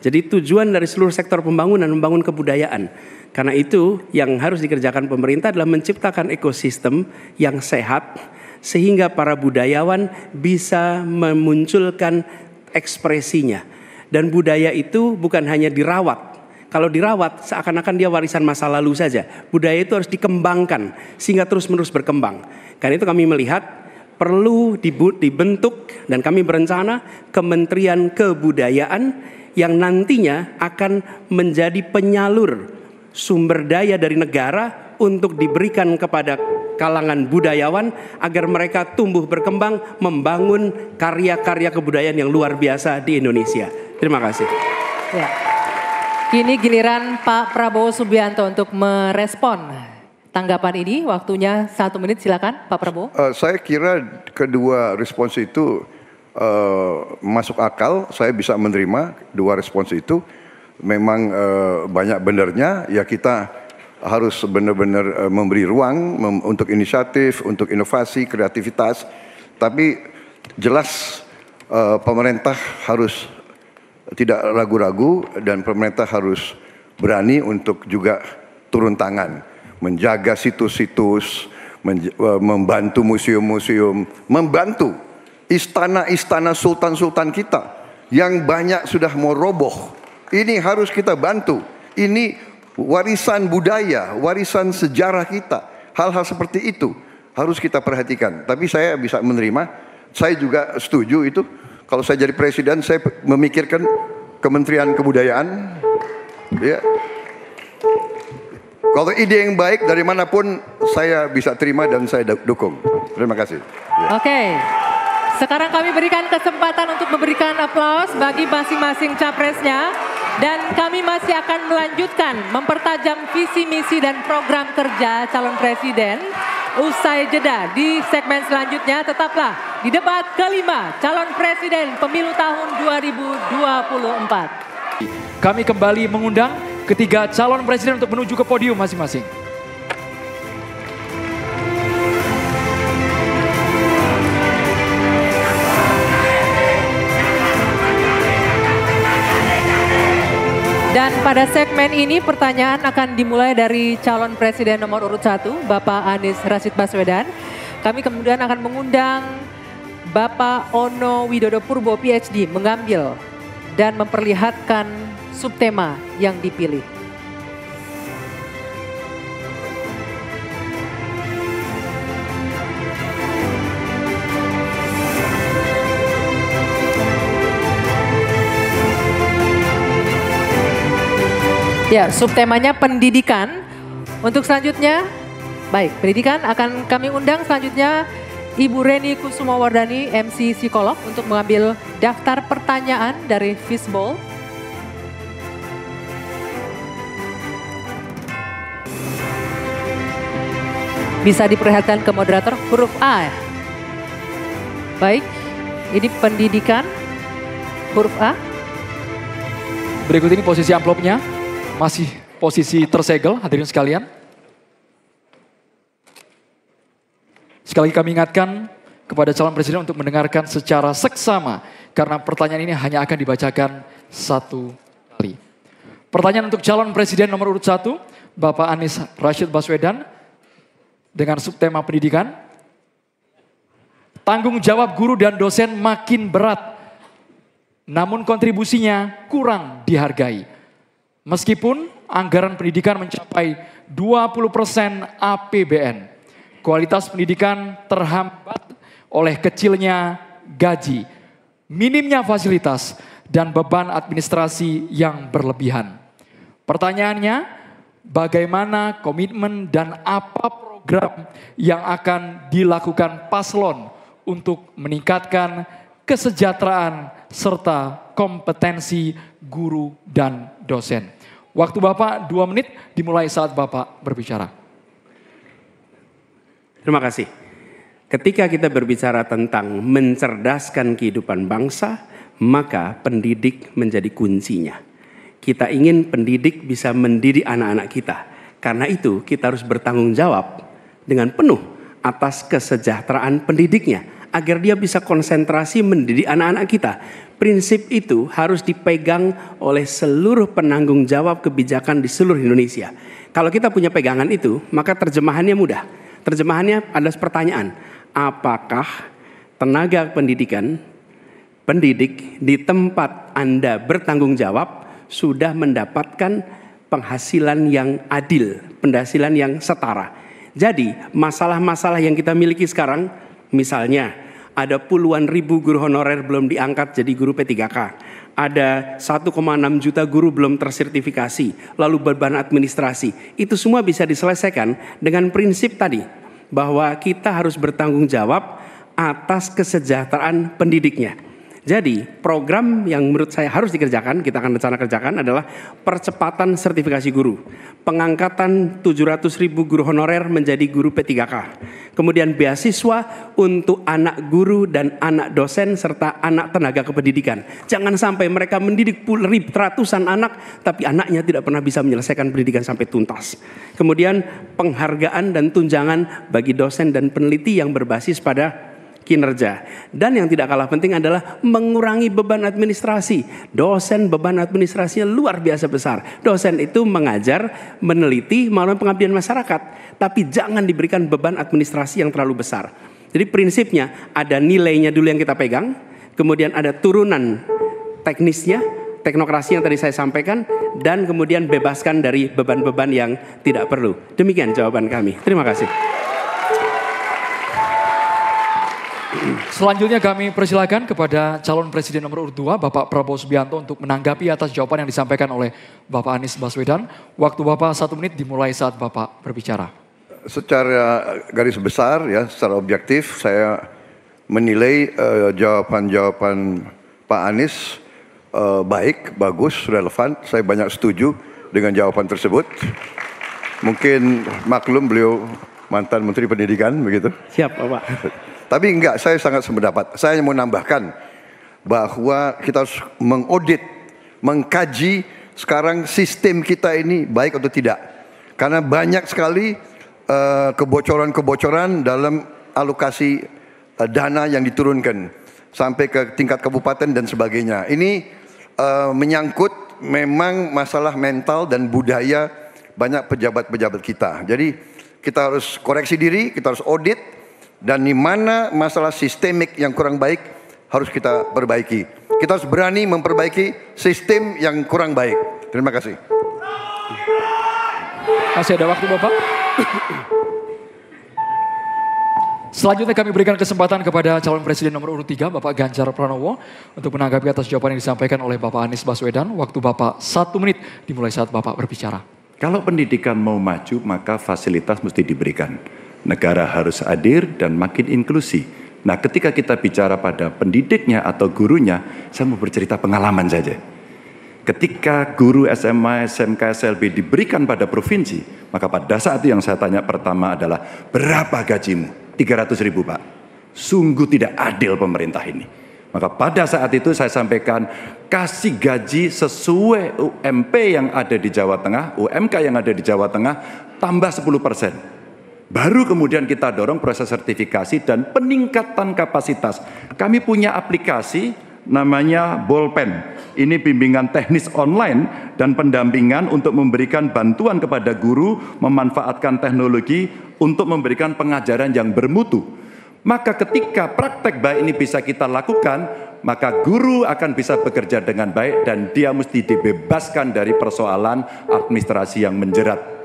Jadi tujuan dari seluruh sektor pembangunan membangun kebudayaan. Karena itu yang harus dikerjakan pemerintah adalah menciptakan ekosistem yang sehat sehingga para budayawan bisa memunculkan ekspresinya. Dan budaya itu bukan hanya dirawat. Kalau dirawat seakan-akan dia warisan masa lalu saja. Budaya itu harus dikembangkan sehingga terus-menerus berkembang. Karena itu kami melihat perlu dibentuk dan kami berencana Kementerian Kebudayaan yang nantinya akan menjadi penyalur sumber daya dari negara untuk diberikan kepada kalangan budayawan agar mereka tumbuh berkembang membangun karya-karya kebudayaan yang luar biasa di Indonesia. Terima kasih. Ya. Kini giliran Pak Prabowo Subianto untuk merespon tanggapan ini. Waktunya 1 menit, silakan Pak Prabowo. Saya kira kedua respons itu masuk akal. Saya bisa menerima dua respons itu. Memang banyak benarnya, ya kita harus benar-benar memberi ruang untuk inisiatif, untuk inovasi, kreativitas. Tapi jelas pemerintah harus tidak ragu-ragu dan pemerintah harus berani untuk juga turun tangan. Menjaga situs-situs, membantu museum-museum, membantu istana-istana sultan-sultan kita yang banyak sudah mau roboh. Ini harus kita bantu. Ini warisan budaya, warisan sejarah kita. Hal-hal seperti itu harus kita perhatikan. Tapi saya bisa menerima. Saya juga setuju itu. Kalau saya jadi presiden, saya memikirkan Kementerian Kebudayaan. Ya. Kalau ide yang baik dari manapun saya bisa terima dan saya dukung. Terima kasih. Ya. Oke. Sekarang kami berikan kesempatan untuk memberikan aplaus bagi masing-masing capresnya. Dan kami masih akan melanjutkan mempertajam visi, misi, dan program kerja calon presiden. Usai jeda di segmen selanjutnya, tetaplah di debat kelima calon presiden pemilu tahun 2024. Kami kembali mengundang ketiga calon presiden untuk menuju ke podium masing-masing. Dan pada segmen ini pertanyaan akan dimulai dari calon presiden nomor urut 1, Bapak Anies Rashid Baswedan. Kami kemudian akan mengundang Bapak Ono Widodo Purbo PhD mengambil dan memperlihatkan subtema yang dipilih. Ya, subtemanya pendidikan. Untuk selanjutnya, baik, pendidikan akan kami undang selanjutnya Ibu Reni Kusumawardani, MC Psikolog, untuk mengambil daftar pertanyaan dari Fishbowl. Bisa diperlihatkan ke moderator huruf A. Baik, ini pendidikan huruf A. Berikut ini posisi amplopnya. Masih posisi tersegel, hadirin sekalian. Sekali lagi kami ingatkan kepada calon presiden untuk mendengarkan secara seksama. Karena pertanyaan ini hanya akan dibacakan satu kali. Pertanyaan untuk calon presiden nomor urut 1, Bapak Anies Rashid Baswedan. Dengan subtema pendidikan. Tanggung jawab guru dan dosen makin berat. Namun kontribusinya kurang dihargai. Meskipun anggaran pendidikan mencapai 20% APBN, kualitas pendidikan terhambat oleh kecilnya gaji, minimnya fasilitas, dan beban administrasi yang berlebihan. Pertanyaannya, bagaimana komitmen dan apa program yang akan dilakukan paslon untuk meningkatkan kesejahteraan serta kompetensi guru dan dosen. Waktu Bapak 2 menit dimulai saat Bapak berbicara. Terima kasih. Ketika kita berbicara tentang mencerdaskan kehidupan bangsa, maka pendidik menjadi kuncinya. Kita ingin pendidik bisa mendidik anak-anak kita. Karena itu kita harus bertanggung jawab dengan penuh atas kesejahteraan pendidiknya. Agar dia bisa konsentrasi mendidik anak-anak kita. Prinsip itu harus dipegang oleh seluruh penanggung jawab kebijakan di seluruh Indonesia. Kalau kita punya pegangan itu, maka terjemahannya mudah. Terjemahannya adalah pertanyaan, apakah tenaga pendidikan, pendidik di tempat Anda bertanggung jawab sudah mendapatkan penghasilan yang adil, penghasilan yang setara. Jadi masalah-masalah yang kita miliki sekarang, misalnya ada puluhan ribu guru honorer belum diangkat jadi guru P3K. Ada 1,6 juta guru belum tersertifikasi. Lalu beban administrasi. Itu semua bisa diselesaikan dengan prinsip tadi. Bahwa kita harus bertanggung jawab atas kesejahteraan pendidiknya. Jadi program yang menurut saya harus dikerjakan, kita akan rencana kerjakan adalah percepatan sertifikasi guru. Pengangkatan 700.000 guru honorer menjadi guru P3K. Kemudian beasiswa untuk anak guru dan anak dosen serta anak tenaga kependidikan. Jangan sampai mereka mendidik ratusan anak tapi anaknya tidak pernah bisa menyelesaikan pendidikan sampai tuntas. Kemudian penghargaan dan tunjangan bagi dosen dan peneliti yang berbasis pada kinerja. Dan yang tidak kalah penting adalah mengurangi beban administrasi. Dosen beban administrasinya luar biasa besar. Dosen itu mengajar, meneliti melalui pengabdian masyarakat. Tapi jangan diberikan beban administrasi yang terlalu besar. Jadi prinsipnya ada nilainya dulu yang kita pegang. Kemudian ada turunan teknisnya, teknokrasi yang tadi saya sampaikan. Dan kemudian bebaskan dari beban-beban yang tidak perlu. Demikian jawaban kami. Terima kasih. Selanjutnya kami persilakan kepada calon presiden nomor urut 2, Bapak Prabowo Subianto untuk menanggapi atas jawaban yang disampaikan oleh Bapak Anies Baswedan. Waktu Bapak 1 menit dimulai saat Bapak berbicara. Secara garis besar ya, secara objektif saya menilai jawaban-jawaban Pak Anies baik, bagus, relevan. Saya banyak setuju dengan jawaban tersebut. Mungkin maklum beliau mantan Menteri Pendidikan begitu. Siap Bapak. Tapi enggak, saya sangat sependapat. Saya mau nambahkan bahwa kita harus mengaudit, mengkaji sekarang sistem kita ini baik atau tidak. Karena banyak sekali kebocoran-kebocoran dalam alokasi dana yang diturunkan sampai ke tingkat kabupaten dan sebagainya. Ini menyangkut memang masalah mental dan budaya banyak pejabat-pejabat kita. Jadi kita harus koreksi diri, kita harus audit. Dan di mana masalah sistemik yang kurang baik harus kita perbaiki. kita harus berani memperbaiki sistem yang kurang baik. Terima kasih. Masih ada waktu Bapak. Selanjutnya kami berikan kesempatan kepada calon presiden nomor urut 3 Bapak Ganjar Pranowo untuk menanggapi atas jawaban yang disampaikan oleh Bapak Anies Baswedan. Waktu Bapak 1 menit dimulai saat Bapak berbicara. Kalau pendidikan mau maju maka fasilitas mesti diberikan. Negara harus hadir dan makin inklusi. Nah ketika kita bicara pada pendidiknya atau gurunya, saya mau bercerita pengalaman saja. Ketika guru SMA, SMK, SLB diberikan pada provinsi, maka pada saat itu yang saya tanya pertama adalah berapa gajimu? 300.000 Pak. Sungguh tidak adil pemerintah ini. Maka pada saat itu saya sampaikan kasih gaji sesuai UMP yang ada di Jawa Tengah, UMK yang ada di Jawa Tengah tambah 10%. Baru kemudian kita dorong proses sertifikasi dan peningkatan kapasitas. Kami punya aplikasi namanya Bolpen. Ini bimbingan teknis online dan pendampingan untuk memberikan bantuan kepada guru memanfaatkan teknologi untuk memberikan pengajaran yang bermutu. Maka ketika praktek baik ini bisa kita lakukan, maka guru akan bisa bekerja dengan baik dan dia mesti dibebaskan dari persoalan administrasi yang menjerat.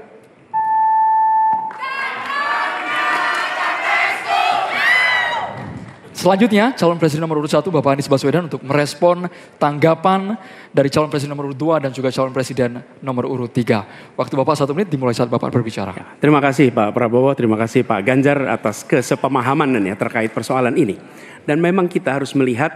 Selanjutnya, calon presiden nomor urut 1 Bapak Anies Baswedan untuk merespon tanggapan dari calon presiden nomor urut 2 dan juga calon presiden nomor urut 3. Waktu Bapak 1 menit dimulai saat Bapak berbicara. Terima kasih Pak Prabowo, terima kasih Pak Ganjar atas kesepemahaman ya terkait persoalan ini. Dan memang kita harus melihat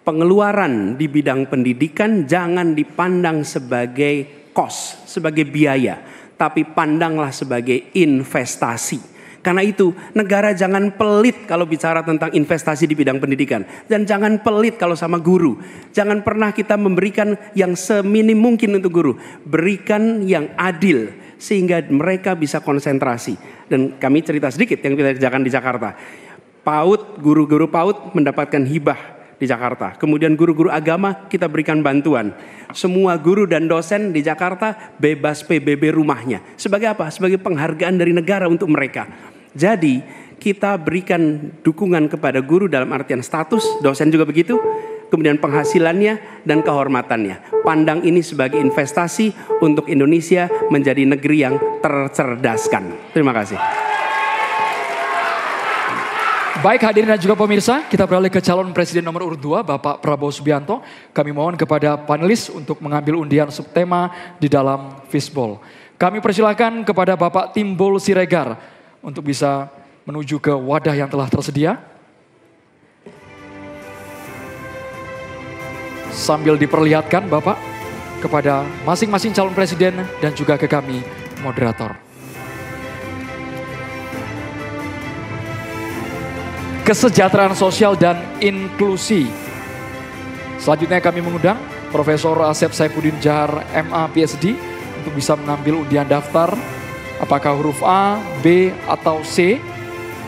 pengeluaran di bidang pendidikan jangan dipandang sebagai cost, sebagai biaya, tapi pandanglah sebagai investasi. Karena itu negara jangan pelit kalau bicara tentang investasi di bidang pendidikan. Dan jangan pelit kalau sama guru. Jangan pernah kita memberikan yang seminim mungkin untuk guru. Berikan yang adil sehingga mereka bisa konsentrasi. Dan kami cerita sedikit yang kita kerjakan di Jakarta. PAUD, guru-guru PAUD mendapatkan hibah di Jakarta. Kemudian guru-guru agama kita berikan bantuan. Semua guru dan dosen di Jakarta bebas PBB rumahnya. Sebagai apa? Sebagai penghargaan dari negara untuk mereka. Jadi kita berikan dukungan kepada guru dalam artian status, dosen juga begitu. Kemudian penghasilannya dan kehormatannya. Pandang ini sebagai investasi untuk Indonesia menjadi negeri yang tercerdaskan. Terima kasih. Baik hadirin dan juga pemirsa, kita beralih ke calon presiden nomor urut 2 Bapak Prabowo Subianto. Kami mohon kepada panelis untuk mengambil undian subtema di dalam fishbowl. Kami persilakan kepada Bapak Timbul Siregar untuk bisa menuju ke wadah yang telah tersedia. Sambil diperlihatkan Bapak kepada masing-masing calon presiden dan juga ke kami moderator. Kesejahteraan sosial dan inklusi. Selanjutnya kami mengundang Profesor Asep Saifuddin Jahar MA PhD untuk bisa mengambil undian daftar apakah huruf A, B, atau C.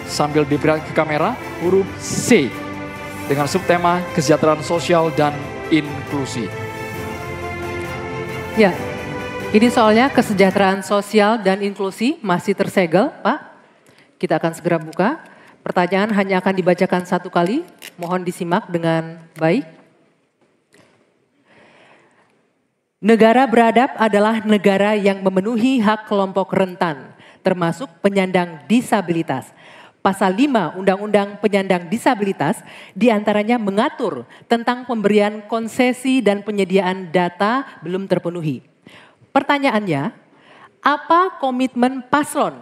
Sambil diperlihatkan ke kamera huruf C dengan subtema kesejahteraan sosial dan inklusi. Ya, ini soalnya kesejahteraan sosial dan inklusi masih tersegel, Pak. Kita akan segera buka. Pertanyaan hanya akan dibacakan 1 kali. Mohon disimak dengan baik. Negara beradab adalah negara yang memenuhi hak kelompok rentan, termasuk penyandang disabilitas. Pasal 5 Undang-Undang Penyandang Disabilitas diantaranya mengatur tentang pemberian konsesi dan penyediaan data belum terpenuhi. Pertanyaannya, apa komitmen paslon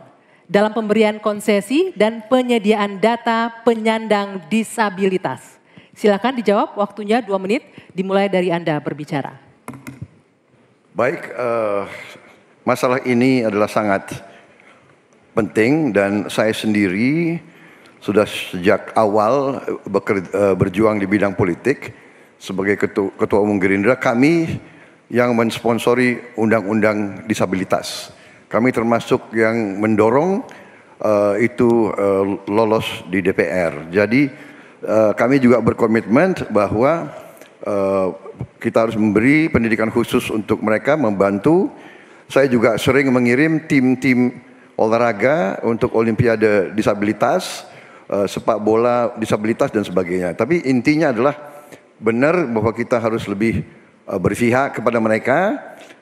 dalam pemberian konsesi dan penyediaan data penyandang disabilitas? Silakan dijawab, waktunya 2 menit dimulai dari Anda berbicara. Baik, masalah ini adalah sangat penting dan saya sendiri sudah sejak awal berjuang di bidang politik sebagai ketua umum Gerindra. Kami yang mensponsori undang-undang disabilitas. Kami termasuk yang mendorong itu lolos di DPR. Jadi kami juga berkomitmen bahwa kita harus memberi pendidikan khusus untuk mereka, membantu. Saya juga sering mengirim tim-tim olahraga untuk olimpiade disabilitas, sepak bola disabilitas dan sebagainya. Tapi intinya adalah benar bahwa kita harus lebih berpihak kepada mereka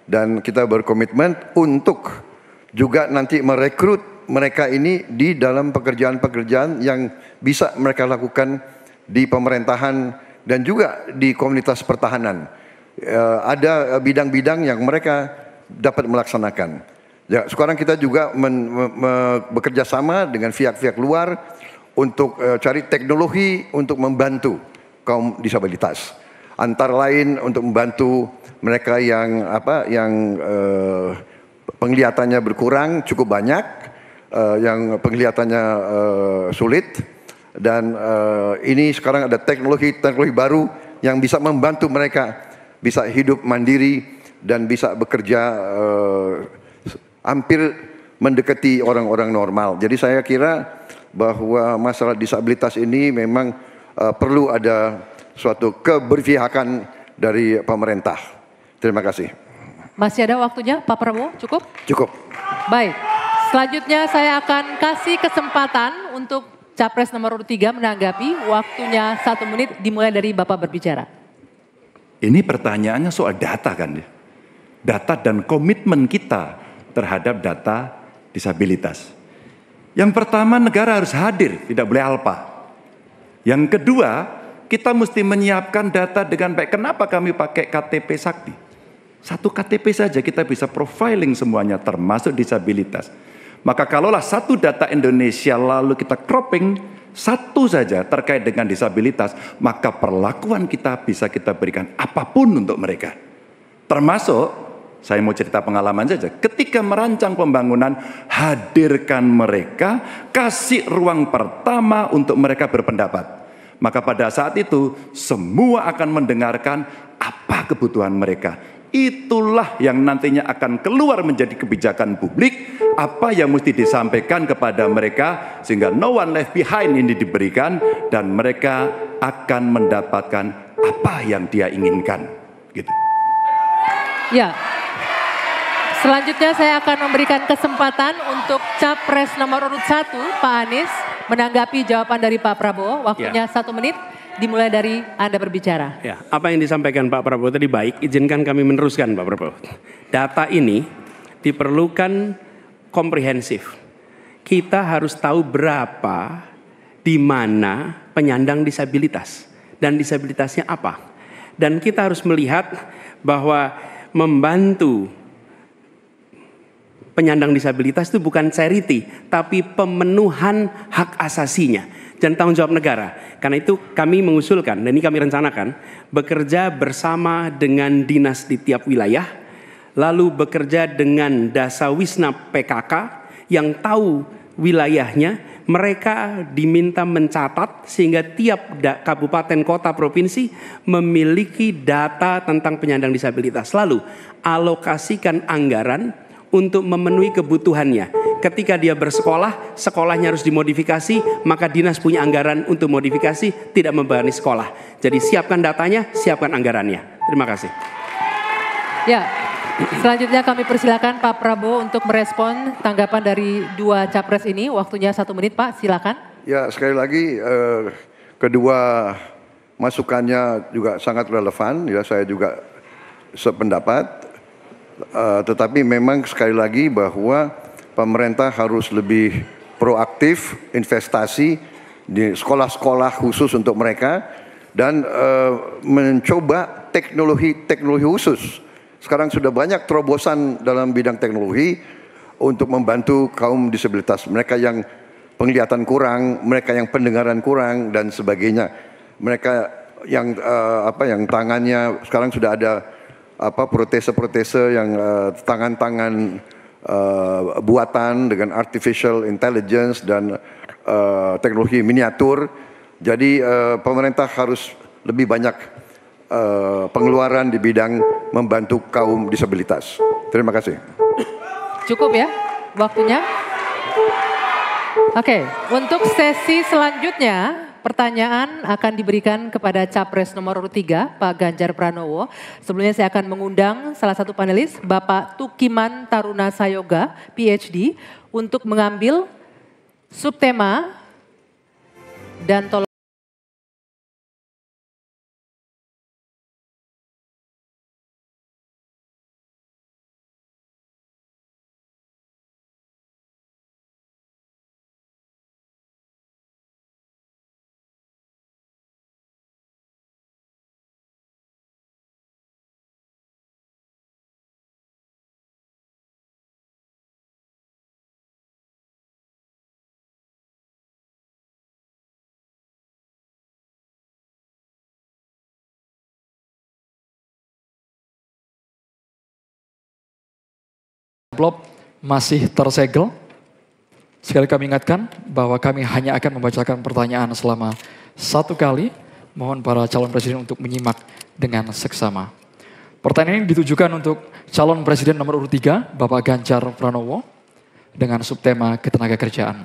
dan kita berkomitmen untuk juga nanti merekrut mereka ini di dalam pekerjaan-pekerjaan yang bisa mereka lakukan di pemerintahan dan juga di komunitas pertahanan. Ada bidang-bidang yang mereka dapat melaksanakan. Ya, sekarang kita juga bekerja sama dengan pihak-pihak luar untuk cari teknologi untuk membantu kaum disabilitas. Antara lain untuk membantu mereka yang penglihatannya berkurang cukup banyak, yang penglihatannya sulit, dan ini sekarang ada teknologi baru yang bisa membantu mereka bisa hidup mandiri dan bisa bekerja hampir mendekati orang-orang normal. Jadi saya kira bahwa masalah disabilitas ini memang perlu ada suatu keberpihakan dari pemerintah. Terima kasih. Masih ada waktunya Pak Prabowo? Cukup? Cukup. Baik, selanjutnya saya akan kasih kesempatan untuk Capres nomor urut 3 menanggapi. Waktunya 1 menit dimulai dari Bapak berbicara. Ini pertanyaannya soal data kan ya. Data dan komitmen kita terhadap data disabilitas. Yang pertama, negara harus hadir, tidak boleh alpa. Yang kedua, kita mesti menyiapkan data dengan baik. Kenapa kami pakai KTP Sakti? Satu KTP saja kita bisa profiling semuanya termasuk disabilitas. Maka kalaulah satu data Indonesia lalu kita cropping satu saja terkait dengan disabilitas, maka perlakuan kita bisa kita berikan apapun untuk mereka. Termasuk, saya mau cerita pengalaman saja, ketika merancang pembangunan, hadirkan mereka, kasih ruang pertama untuk mereka berpendapat. Maka pada saat itu, semua akan mendengarkan apa kebutuhan mereka. Itulah yang nantinya akan keluar menjadi kebijakan publik, apa yang mesti disampaikan kepada mereka, sehingga no one left behind ini diberikan, dan mereka akan mendapatkan apa yang dia inginkan. Gitu. Ya, selanjutnya saya akan memberikan kesempatan untuk Capres nomor urut 1, Pak Anies, menanggapi jawaban dari Pak Prabowo. Waktunya 1 menit. Dimulai dari Anda berbicara. Ya, apa yang disampaikan Pak Prabowo tadi baik, izinkan kami meneruskan Pak Prabowo. Data ini diperlukan komprehensif. Kita harus tahu berapa, di mana penyandang disabilitas, dan disabilitasnya apa. Dan kita harus melihat bahwa membantu penyandang disabilitas itu bukan charity, tapi pemenuhan hak asasinya dan tanggung jawab negara. Karena itu kami mengusulkan, dan ini kami rencanakan, bekerja bersama dengan dinas di tiap wilayah, lalu bekerja dengan Dasawisna PKK yang tahu wilayahnya, mereka diminta mencatat sehingga tiap kabupaten, kota, provinsi memiliki data tentang penyandang disabilitas. Lalu alokasikan anggaran untuk memenuhi kebutuhannya. Ketika dia bersekolah, sekolahnya harus dimodifikasi, maka dinas punya anggaran untuk modifikasi, tidak membebani sekolah. Jadi siapkan datanya, siapkan anggarannya. Terima kasih. Ya, selanjutnya kami persilakan Pak Prabowo untuk merespon tanggapan dari 2 Capres ini. Waktunya 1 menit Pak, silakan. Ya, sekali lagi kedua masukannya juga sangat relevan. Ya, saya juga sependapat. Tetapi memang sekali lagi bahwa pemerintah harus lebih proaktif investasi di sekolah-sekolah khusus untuk mereka dan mencoba teknologi khusus. Sekarang sudah banyak terobosan dalam bidang teknologi untuk membantu kaum disabilitas, mereka yang penglihatan kurang, mereka yang pendengaran kurang dan sebagainya. Mereka yang yang tangannya sekarang sudah ada protese-protese yang tangan-tangan buatan dengan artificial intelligence dan teknologi miniatur. Jadi pemerintah harus lebih banyak pengeluaran di bidang membantu kaum disabilitas. Terima kasih. Cukup ya waktunya? Oke, untuk sesi selanjutnya pertanyaan akan diberikan kepada Capres nomor urut 3, Pak Ganjar Pranowo. Sebelumnya saya akan mengundang salah satu panelis, Bapak Tukiman Taruna Sayoga, PhD, untuk mengambil subtema dan tolong amplop masih tersegel. Sekali kami ingatkan bahwa kami hanya akan membacakan pertanyaan selama 1 kali. Mohon para calon presiden untuk menyimak dengan seksama. Pertanyaan ini ditujukan untuk calon presiden nomor urut 3, Bapak Ganjar Pranowo, dengan subtema ketenagakerjaan.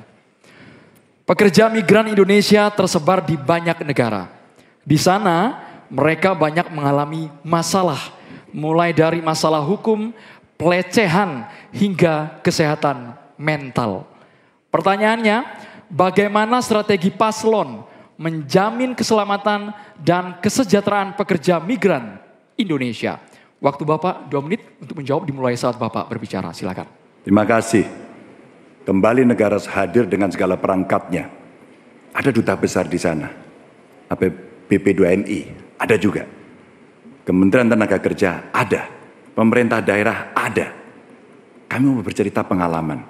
Pekerja migran Indonesia tersebar di banyak negara. Di sana mereka banyak mengalami masalah, mulai dari masalah hukum, pelecehan, hingga kesehatan mental. Pertanyaannya, bagaimana strategi paslon menjamin keselamatan dan kesejahteraan pekerja migran Indonesia? Waktu Bapak 2 menit untuk menjawab dimulai saat Bapak berbicara. Silakan. Terima kasih. Kembali negara hadir dengan segala perangkatnya. Ada duta besar di sana. BP2MI ada juga. Kementerian Tenaga Kerja ada. Pemerintah daerah ada. Kami mau bercerita pengalaman.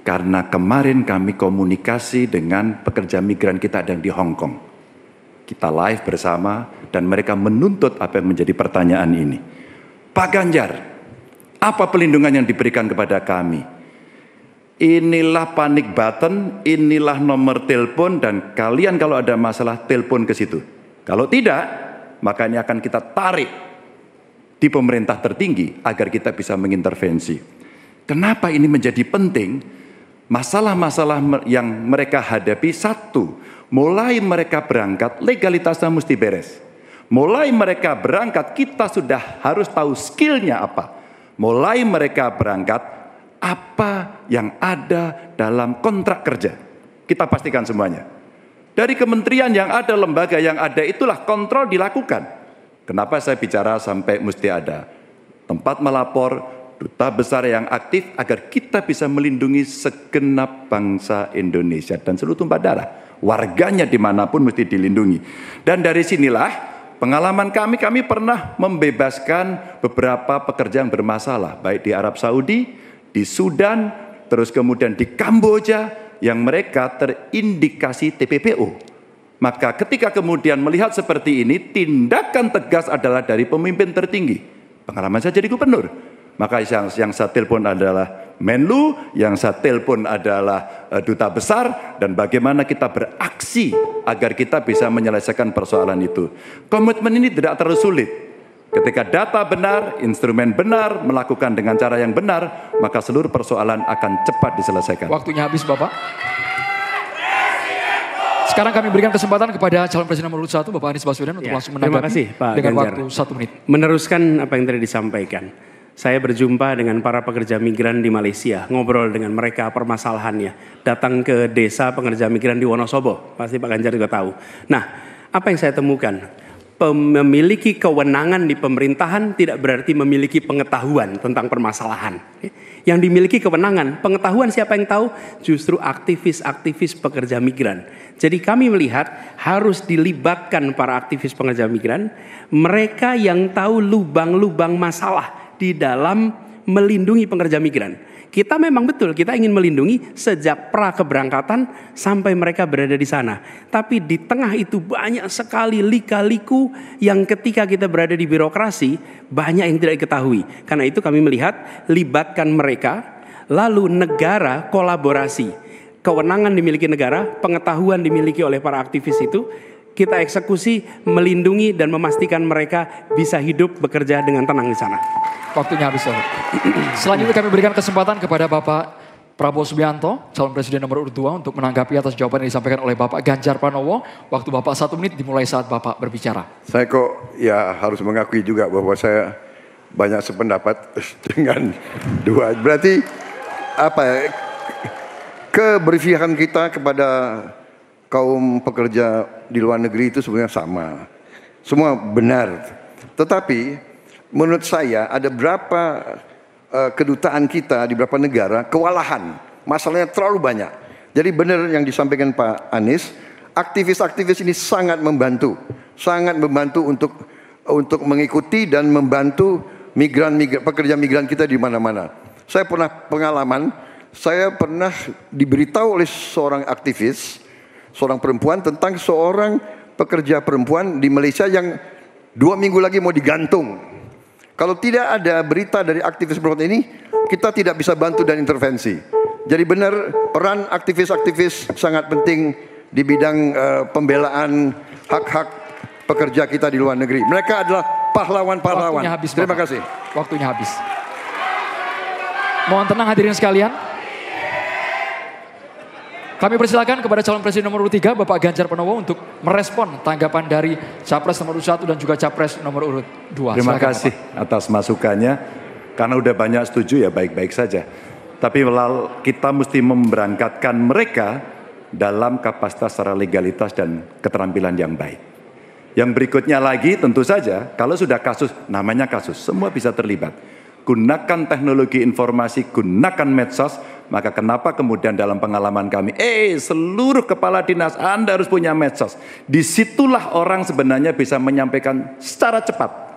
Karena kemarin kami komunikasi dengan pekerja migran kita yang di Hong Kong. Kita live bersama dan mereka menuntut apa yang menjadi pertanyaan ini. Pak Ganjar, apa pelindungan yang diberikan kepada kami? Inilah panic button, inilah nomor telepon dan kalian kalau ada masalah telepon ke situ. Kalau tidak, maka ini akan kita tarik di pemerintah tertinggi agar kita bisa mengintervensi. Kenapa ini menjadi penting? Masalah-masalah yang mereka hadapi, satu, mulai mereka berangkat legalitasnya mesti beres. Mulai mereka berangkat kita sudah harus tahu skillnya apa. Mulai mereka berangkat apa yang ada dalam kontrak kerja. Kita pastikan semuanya. Dari kementerian yang ada, lembaga yang ada, itulah kontrol dilakukan. Kenapa saya bicara sampai mesti ada tempat melapor, duta besar yang aktif agar kita bisa melindungi segenap bangsa Indonesia dan seluruh tumpah darah. Warganya dimanapun mesti dilindungi. Dan dari sinilah pengalaman kami pernah membebaskan beberapa pekerja yang bermasalah. Baik di Arab Saudi, di Sudan, terus kemudian di Kamboja yang mereka terindikasi TPPO. Maka ketika kemudian melihat seperti ini, tindakan tegas adalah dari pemimpin tertinggi. Pengalaman saya jadi gubernur. Maka yang saya telepon adalah Menlu, yang saya telepon adalah duta besar, dan bagaimana kita beraksi agar kita bisa menyelesaikan persoalan itu. Komitmen ini tidak terlalu sulit. Ketika data benar, instrumen benar, melakukan dengan cara yang benar, maka seluruh persoalan akan cepat diselesaikan. Waktunya habis Bapak. Sekarang kami berikan kesempatan kepada calon presiden nomor urut 1, Bapak Anies Baswedan, untuk langsung menanggapi. Terima kasih Pak dengan Ganjar. waktu 1 menit. Meneruskan apa yang tadi disampaikan. Saya berjumpa dengan para pekerja migran di Malaysia, ngobrol dengan mereka permasalahannya. Datang ke desa pekerja migran di Wonosobo, pasti Pak Ganjar juga tahu. Nah, apa yang saya temukan? Memiliki kewenangan di pemerintahan tidak berarti memiliki pengetahuan tentang permasalahan. Yang dimiliki kewenangan, pengetahuan siapa yang tahu? Justru aktivis-aktivis pekerja migran. Jadi kami melihat harus dilibatkan para aktivis pekerja migran, mereka yang tahu lubang-lubang masalah di dalam melindungi pekerja migran. Kita memang betul, kita ingin melindungi sejak pra keberangkatan sampai mereka berada di sana. Tapi di tengah itu banyak sekali lika-liku yang ketika kita berada di birokrasi banyak yang tidak diketahui. Karena itu kami melihat libatkan mereka, lalu negara kolaborasi. Kewenangan dimiliki negara, pengetahuan dimiliki oleh para aktivis itu. Kita eksekusi, melindungi dan memastikan mereka bisa hidup bekerja dengan tenang di sana. Waktunya habis, Bapak. Selanjutnya kami berikan kesempatan kepada Bapak Prabowo Subianto, calon presiden nomor urut 2, untuk menanggapi atas jawaban yang disampaikan oleh Bapak Ganjar Pranowo. Waktu Bapak 1 menit dimulai saat Bapak berbicara. Saya kok ya harus mengakui juga bahwa saya banyak sependapat dengan dua. Berarti apa ya, keberpihakan kita kepada kaum pekerja di luar negeri itu sebenarnya sama. Semua benar. Tetapi menurut saya ada berapa kedutaan kita di beberapa negara kewalahan. Masalahnya terlalu banyak. Jadi benar yang disampaikan Pak Anies, aktivis-aktivis ini sangat membantu untuk mengikuti dan membantu pekerja migran kita di mana-mana. Saya pernah pengalaman, saya pernah diberitahu oleh seorang aktivis, seorang perempuan tentang seorang pekerja perempuan di Malaysia yang 2 minggu lagi mau digantung. Kalau tidak ada berita dari aktivis perempuan ini, kita tidak bisa bantu dan intervensi. Jadi benar, peran aktivis-aktivis sangat penting di bidang pembelaan hak-hak pekerja kita di luar negeri. Mereka adalah pahlawan-pahlawan. Terima kasih. Waktunya habis. Mohon tenang hadirin sekalian. Kami persilakan kepada calon presiden nomor urut 3, Bapak Ganjar Pranowo, untuk merespon tanggapan dari Capres nomor urut 1 dan juga Capres nomor urut 2. Terima Silakan, kasih Bapak. atas masukannya. Karena udah banyak setuju ya baik-baik saja. Tapi kita mesti memberangkatkan mereka dalam kapasitas secara legalitas dan keterampilan yang baik. Yang berikutnya lagi tentu saja, kalau sudah kasus, namanya kasus, semua bisa terlibat. Gunakan teknologi informasi, gunakan medsos, maka kenapa kemudian dalam pengalaman kami, seluruh kepala dinas Anda harus punya medsos. Disitulah orang sebenarnya bisa menyampaikan secara cepat.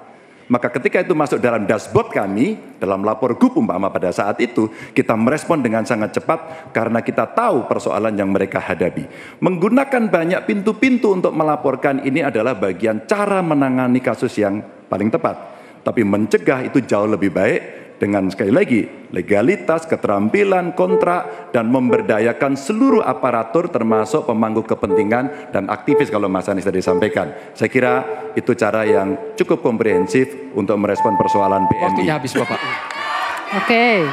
Maka ketika itu masuk dalam dashboard kami, dalam lapor GUP umpama pada saat itu, kita merespon dengan sangat cepat karena kita tahu persoalan yang mereka hadapi. Menggunakan banyak pintu-pintu untuk melaporkan ini adalah bagian cara menangani kasus yang paling tepat. Tapi mencegah itu jauh lebih baik dengan sekali lagi legalitas, keterampilan, kontrak, dan memberdayakan seluruh aparatur termasuk pemangku kepentingan dan aktivis kalau Mas Anies tadi sampaikan. Saya kira itu cara yang cukup komprehensif untuk merespon persoalan PMI. Waktunya habis, Bapak. Oke.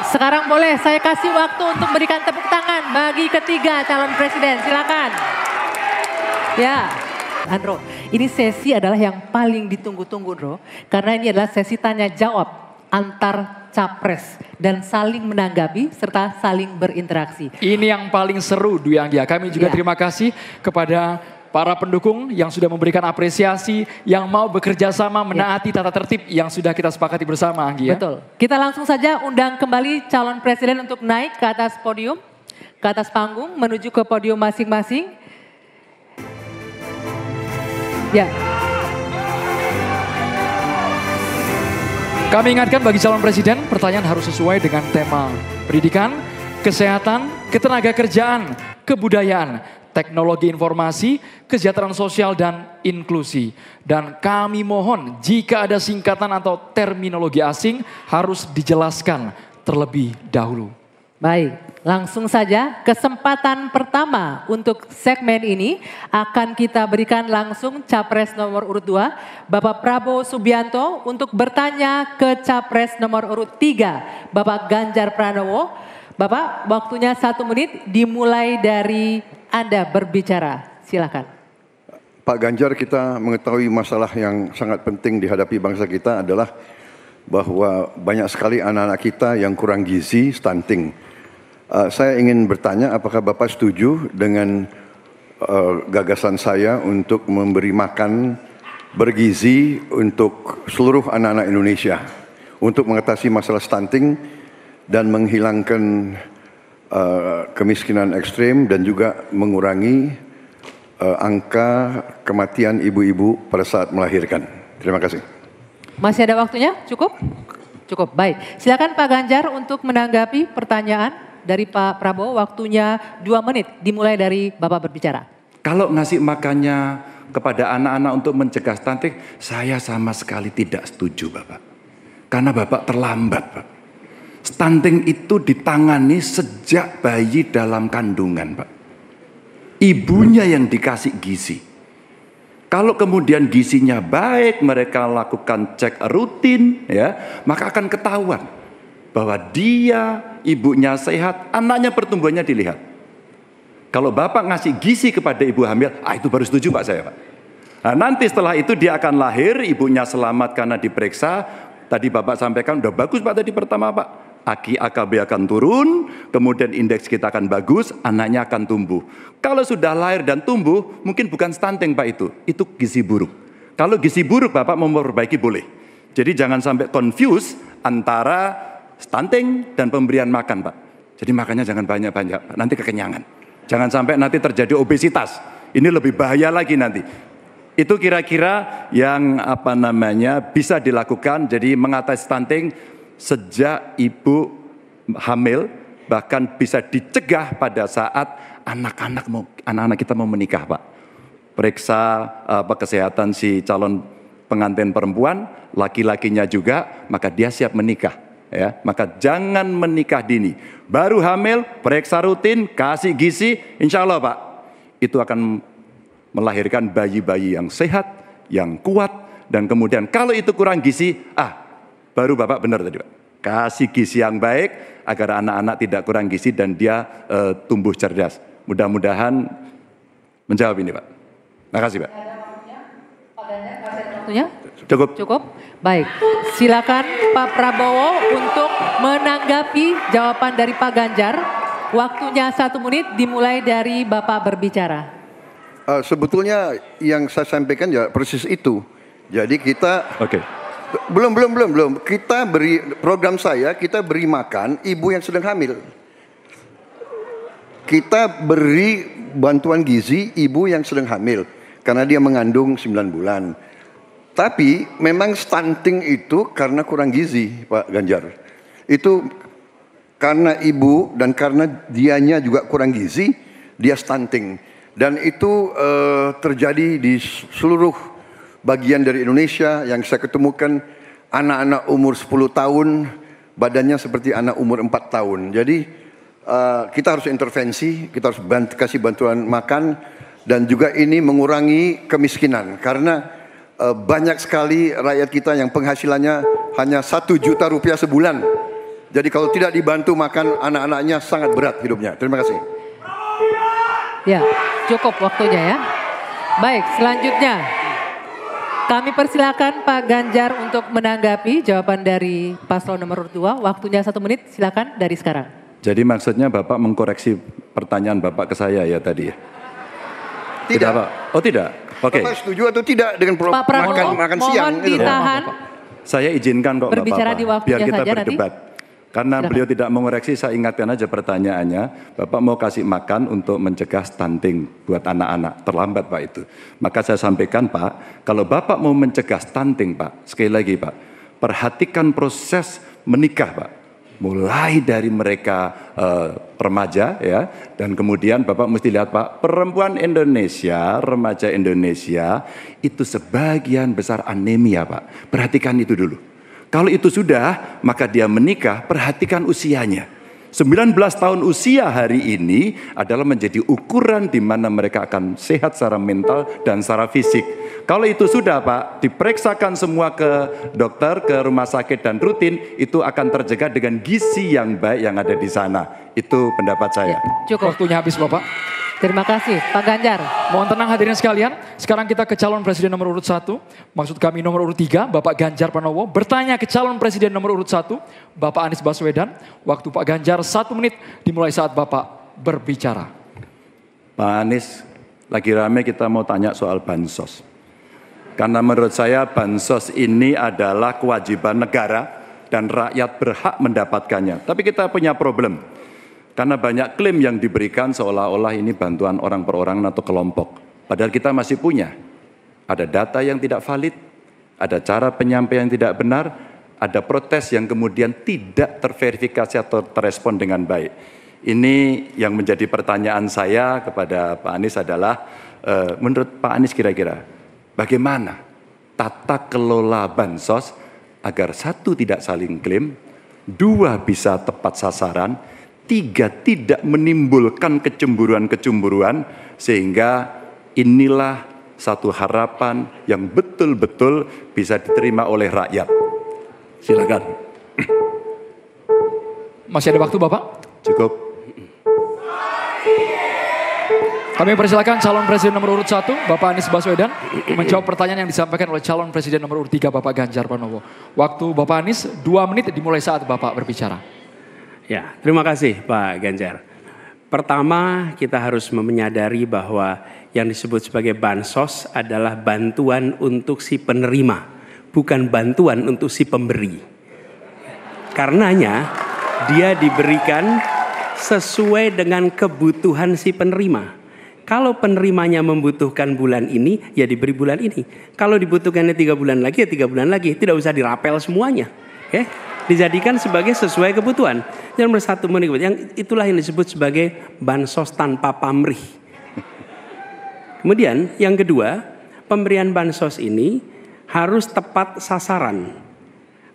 Sekarang boleh saya kasih waktu untuk berikan tepuk tangan bagi ketiga calon presiden. Silakan. Ya. Andro, ini sesi adalah yang paling ditunggu-tunggu, Andro. Karena ini adalah sesi tanya jawab antar capres dan saling menanggapi serta saling berinteraksi. Ini yang paling seru, Dwi Anggia. Kami juga terima kasih kepada para pendukung yang sudah memberikan apresiasi, yang mau bekerja sama menaati tata tertib yang sudah kita sepakati bersama, Anggia. Betul. Kita langsung saja undang kembali calon presiden untuk naik ke atas podium, ke atas panggung, menuju ke podium masing-masing. Ya. Kami ingatkan bagi calon presiden, pertanyaan harus sesuai dengan tema pendidikan, kesehatan, ketenaga kerjaan, kebudayaan, teknologi informasi, kesejahteraan sosial, dan inklusi. Dan kami mohon jika ada singkatan atau terminologi asing harus dijelaskan terlebih dahulu. Baik, langsung saja kesempatan pertama untuk segmen ini akan kita berikan langsung Capres nomor urut 2, Bapak Prabowo Subianto, untuk bertanya ke Capres nomor urut 3, Bapak Ganjar Pranowo. Bapak, waktunya 1 menit dimulai dari Anda berbicara. Silakan. Pak Ganjar, kita mengetahui masalah yang sangat penting dihadapi bangsa kita adalah bahwa banyak sekali anak-anak kita yang kurang gizi, stunting. Saya ingin bertanya, apakah Bapak setuju dengan gagasan saya untuk memberi makan bergizi untuk seluruh anak-anak Indonesia untuk mengatasi masalah stunting dan menghilangkan kemiskinan ekstrim dan juga mengurangi angka kematian ibu-ibu pada saat melahirkan. Terima kasih. Masih ada waktunya? Cukup? Cukup, baik. Silakan Pak Ganjar untuk menanggapi pertanyaan dari Pak Prabowo. Waktunya 2 menit dimulai dari Bapak berbicara. Kalau ngasih makannya kepada anak-anak untuk mencegah stunting, saya sama sekali tidak setuju, Bapak. Karena Bapak terlambat, Pak. Stunting itu ditangani sejak bayi dalam kandungan, Pak. Ibunya yang dikasih gizi. Kalau kemudian gizinya baik, mereka lakukan cek rutin, ya, maka akan ketahuan bahwa dia, ibunya sehat, anaknya pertumbuhannya dilihat. Kalau Bapak ngasih gizi kepada ibu hamil, itu baru setuju Pak saya, Pak. Nah, nanti setelah itu dia akan lahir, ibunya selamat karena diperiksa. Tadi Bapak sampaikan udah bagus Pak tadi pertama Pak. AKB akan turun, kemudian indeks kita akan bagus, anaknya akan tumbuh. Kalau sudah lahir dan tumbuh, mungkin bukan stunting Pak itu gizi buruk. Kalau gizi buruk Bapak mau memperbaiki boleh. Jadi jangan sampai confuse antara stunting dan pemberian makan Pak. Jadi makannya jangan banyak-banyak, nanti kekenyangan. Jangan sampai nanti terjadi obesitas. Ini lebih bahaya lagi nanti. Itu kira-kira yang bisa dilakukan. Jadi mengatasi stunting sejak ibu hamil, bahkan bisa dicegah pada saat anak-anak kita mau menikah Pak. Periksa kesehatan si calon pengantin perempuan, laki-lakinya juga, maka dia siap menikah. Ya, maka jangan menikah dini. Baru hamil, periksa rutin, kasih gizi, insya Allah Pak, itu akan melahirkan bayi-bayi yang sehat, yang kuat, dan kemudian kalau itu kurang gizi, baru Bapak benar tadi Pak. Kasih gizi yang baik agar anak-anak tidak kurang gizi dan dia tumbuh cerdas. Mudah-mudahan menjawab ini Pak. Makasih Pak. Waktunya? Cukup. Cukup? Baik, silakan Pak Prabowo untuk menanggapi jawaban dari Pak Ganjar. Waktunya 1 menit dimulai dari Bapak berbicara. Sebetulnya yang saya sampaikan ya persis itu. Jadi kita Oke. belum. Kita beri program kita beri makan ibu yang sedang hamil. Kita beri bantuan gizi ibu yang sedang hamil karena dia mengandung 9 bulan. Tapi memang stunting itu karena kurang gizi, Pak Ganjar. Itu karena ibu dan karena dianya juga kurang gizi, dia stunting. Dan itu terjadi di seluruh bagian dari Indonesia yang saya ketemukan anak-anak umur 10 tahun, badannya seperti anak umur 4 tahun. Jadi kita harus intervensi, kita harus kasih bantuan makan, dan juga ini mengurangi kemiskinan. Karena banyak sekali rakyat kita yang penghasilannya hanya 1 juta rupiah sebulan. Jadi kalau tidak dibantu makan anak-anaknya sangat berat hidupnya. Terima kasih. Ya, cukup waktunya ya. Baik, selanjutnya kami persilakan Pak Ganjar untuk menanggapi jawaban dari paslon nomor 2. Waktunya 1 menit, silakan dari sekarang. Jadi maksudnya Bapak mengkoreksi pertanyaan Bapak ke saya ya tadi ya? Tidak Pak? Oh tidak? Oke. Bapak setuju atau tidak dengan Pak Prabowo, makan siang? mohon ditahan. Saya izinkan kok Berbicara Bapak, di waktunya biar kita saja berdebat. Karena Silakan. beliau tidak mengoreksi, saya ingatkan aja pertanyaannya. Bapak mau kasih makan untuk mencegah stunting buat anak-anak. Terlambat Pak itu. Maka saya sampaikan Pak, kalau Bapak mau mencegah stunting Pak, sekali lagi Pak, perhatikan proses menikah Pak. Mulai dari mereka remaja ya, dan kemudian Bapak mesti lihat Pak, perempuan Indonesia, remaja Indonesia itu sebagian besar anemia Pak. Perhatikan itu dulu. Kalau itu sudah, maka dia menikah, perhatikan usianya. 19 tahun usia hari ini adalah menjadi ukuran di mana mereka akan sehat secara mental dan secara fisik. Kalau itu sudah Pak, diperiksakan semua ke dokter, ke rumah sakit dan rutin, itu akan terjaga dengan gizi yang baik yang ada di sana. Itu pendapat saya. Cukup. Waktunya habis Bapak. Terima kasih Pak Ganjar. Mohon tenang hadirin sekalian. Sekarang kita ke calon presiden nomor urut 1. Maksud kami nomor urut 3, Bapak Ganjar Pranowo. Bertanya ke calon presiden nomor urut 1, Bapak Anies Baswedan. Waktu Pak Ganjar 1 menit dimulai saat Bapak berbicara. Pak Anies, lagi rame kita mau tanya soal bansos. Karena menurut saya bansos ini adalah kewajiban negara dan rakyat berhak mendapatkannya. Tapi kita punya problem. Karena banyak klaim yang diberikan seolah-olah ini bantuan orang per orang atau kelompok. Padahal kita masih punya. Ada data yang tidak valid, ada cara penyampaian yang tidak benar, ada protes yang kemudian tidak terverifikasi atau terrespon dengan baik. Ini yang menjadi pertanyaan saya kepada Pak Anies adalah, menurut Pak Anies kira-kira bagaimana tata kelola bansos agar 1, tidak saling klaim, 2, bisa tepat sasaran, 3, tidak menimbulkan kecemburuan-kecemburuan, sehingga inilah satu harapan yang betul-betul bisa diterima oleh rakyat. Silakan. Masih ada waktu Bapak? Cukup. Kami persilakan calon presiden nomor urut 1, Bapak Anies Baswedan, menjawab pertanyaan yang disampaikan oleh calon presiden nomor urut 3, Bapak Ganjar Pranowo. Waktu Bapak Anies 2 menit dimulai saat Bapak berbicara. Ya, terima kasih Pak Ganjar. Pertama, kita harus menyadari bahwa yang disebut sebagai bansos adalah bantuan untuk si penerima, bukan bantuan untuk si pemberi. Karenanya, dia diberikan sesuai dengan kebutuhan si penerima. Kalau penerimanya membutuhkan bulan ini, ya diberi bulan ini. Kalau dibutuhkannya 3 bulan lagi, ya 3 bulan lagi. Tidak usah dirapel semuanya. Oke? Dijadikan sebagai sesuai kebutuhan. Yang nomor 1 menikmati, yang itulah yang disebut sebagai bansos tanpa pamrih. Kemudian yang kedua, pemberian bansos ini harus tepat sasaran.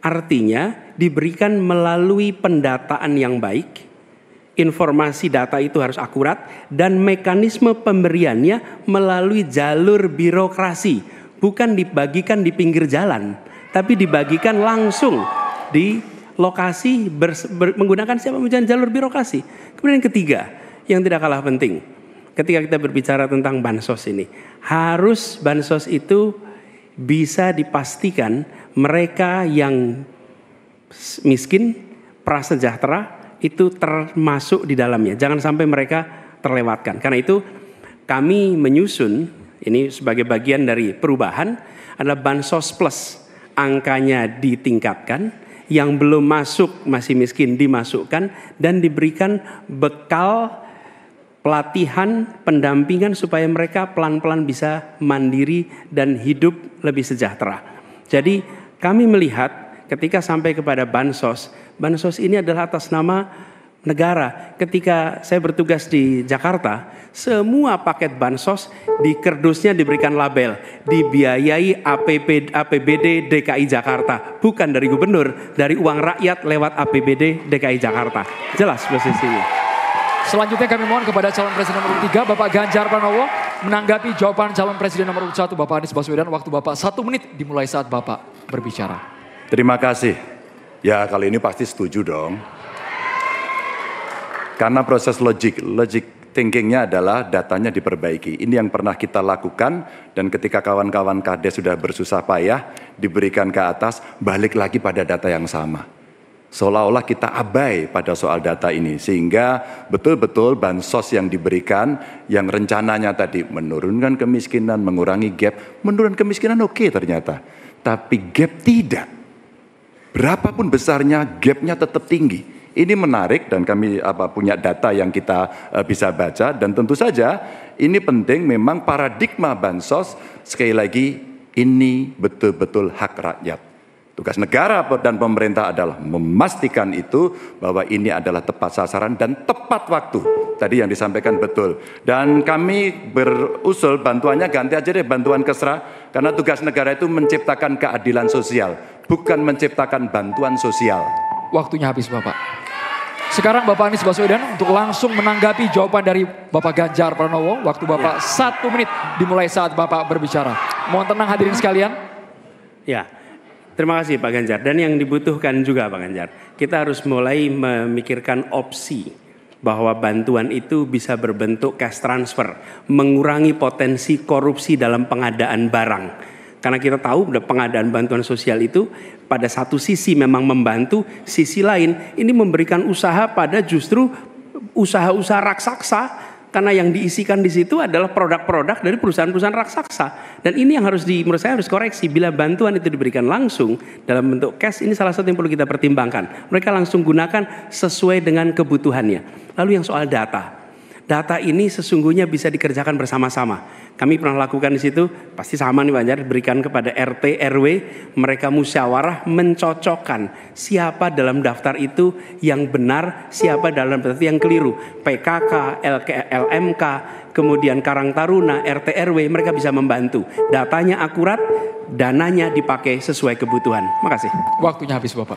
Artinya diberikan melalui pendataan yang baik, informasi data itu harus akurat, dan mekanisme pemberiannya melalui jalur birokrasi. Bukan dibagikan di pinggir jalan, tapi dibagikan langsung di lokasi menggunakan siapa jalur birokrasi. Kemudian yang ketiga, yang tidak kalah penting, ketika kita berbicara tentang bansos ini, harus bansos itu bisa dipastikan mereka yang miskin, prasejahtera itu termasuk di dalamnya. Jangan sampai mereka terlewatkan. Karena itu kami menyusun, ini sebagai bagian dari perubahan, adalah Bansos Plus. Angkanya ditingkatkan, yang belum masuk masih miskin dimasukkan, dan diberikan bekal pelatihan, pendampingan supaya mereka pelan-pelan bisa mandiri dan hidup lebih sejahtera. Jadi kami melihat ketika sampai kepada bansos ini adalah atas nama negara. Ketika saya bertugas di Jakarta, semua paket bansos di kerdusnya diberikan label dibiayai APBD DKI Jakarta, bukan dari gubernur, dari uang rakyat lewat APBD DKI Jakarta. Jelas posisinya. Selanjutnya kami mohon kepada calon presiden nomor 3, Bapak Ganjar Pranowo, menanggapi jawaban calon presiden nomor 1, Bapak Anies Baswedan. Waktu Bapak 1 menit dimulai saat Bapak berbicara. Terima kasih. Ya, kali ini pasti setuju dong. Karena proses logic thinkingnya adalah datanya diperbaiki. Ini yang pernah kita lakukan, dan ketika kawan-kawan Kades sudah bersusah payah diberikan ke atas, balik lagi pada data yang sama. Seolah-olah kita abai pada soal data ini, sehingga betul-betul bansos yang diberikan, yang rencananya tadi menurunkan kemiskinan, mengurangi gap, menurunkan kemiskinan oke ternyata, tapi gap tidak. Berapapun besarnya, gapnya tetap tinggi. Ini menarik, dan kami punya data yang kita bisa baca, dan tentu saja ini penting. Memang paradigma bansos, sekali lagi, ini betul-betul hak rakyat. Tugas negara dan pemerintah adalah memastikan itu, bahwa ini adalah tepat sasaran dan tepat waktu. Tadi yang disampaikan betul. Dan kami berusul bantuannya ganti aja deh, bantuan kesra. Karena tugas negara itu menciptakan keadilan sosial, bukan menciptakan bantuan sosial. Waktunya habis Bapak. Sekarang Bapak Anies Baswedan untuk langsung menanggapi jawaban dari Bapak Ganjar Pranowo. Waktu Bapak 1 menit dimulai saat Bapak berbicara. Mohon tenang hadirin sekalian. Ya. Terima kasih Pak Ganjar. Dan yang dibutuhkan juga Pak Ganjar, kita harus mulai memikirkan opsi bahwa bantuan itu bisa berbentuk cash transfer, mengurangi potensi korupsi dalam pengadaan barang. Karena kita tahu pengadaan bantuan sosial itu pada satu sisi memang membantu, sisi lain ini memberikan usaha pada justru usaha-usaha raksasa. Karena yang diisikan di situ adalah produk-produk dari perusahaan-perusahaan raksasa. Dan ini yang menurut saya harus koreksi. Bila bantuan itu diberikan langsung dalam bentuk cash, ini salah satu yang perlu kita pertimbangkan. Mereka langsung gunakan sesuai dengan kebutuhannya. Lalu yang soal data. Data ini sesungguhnya bisa dikerjakan bersama-sama. Kami pernah lakukan di situ, pasti sama nih Pak Ganjar, berikan kepada RT, RW, mereka musyawarah mencocokkan siapa dalam daftar itu yang benar, siapa dalam daftar yang keliru. PKK, LMK, kemudian Karang Taruna, RT, RW, mereka bisa membantu. Datanya akurat, dananya dipakai sesuai kebutuhan. Makasih. Waktunya habis Bapak.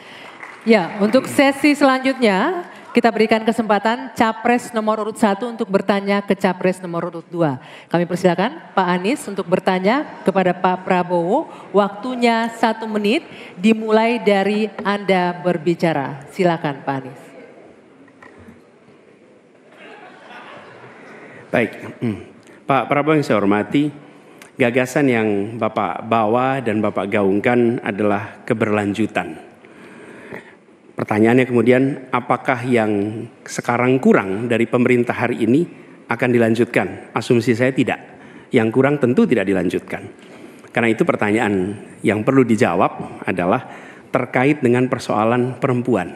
Ya, untuk sesi selanjutnya kita berikan kesempatan Capres nomor urut 1 untuk bertanya ke Capres nomor urut 2. Kami persilakan Pak Anies untuk bertanya kepada Pak Prabowo. Waktunya 1 menit dimulai dari Anda berbicara. Silakan Pak Anies. Baik, Pak Prabowo yang saya hormati, gagasan yang Bapak bawa dan Bapak gaungkan adalah keberlanjutan. Pertanyaannya kemudian, apakah yang sekarang kurang dari pemerintah hari ini akan dilanjutkan? Asumsi saya tidak. Yang kurang tentu tidak dilanjutkan. Karena itu pertanyaan yang perlu dijawab adalah terkait dengan persoalan perempuan.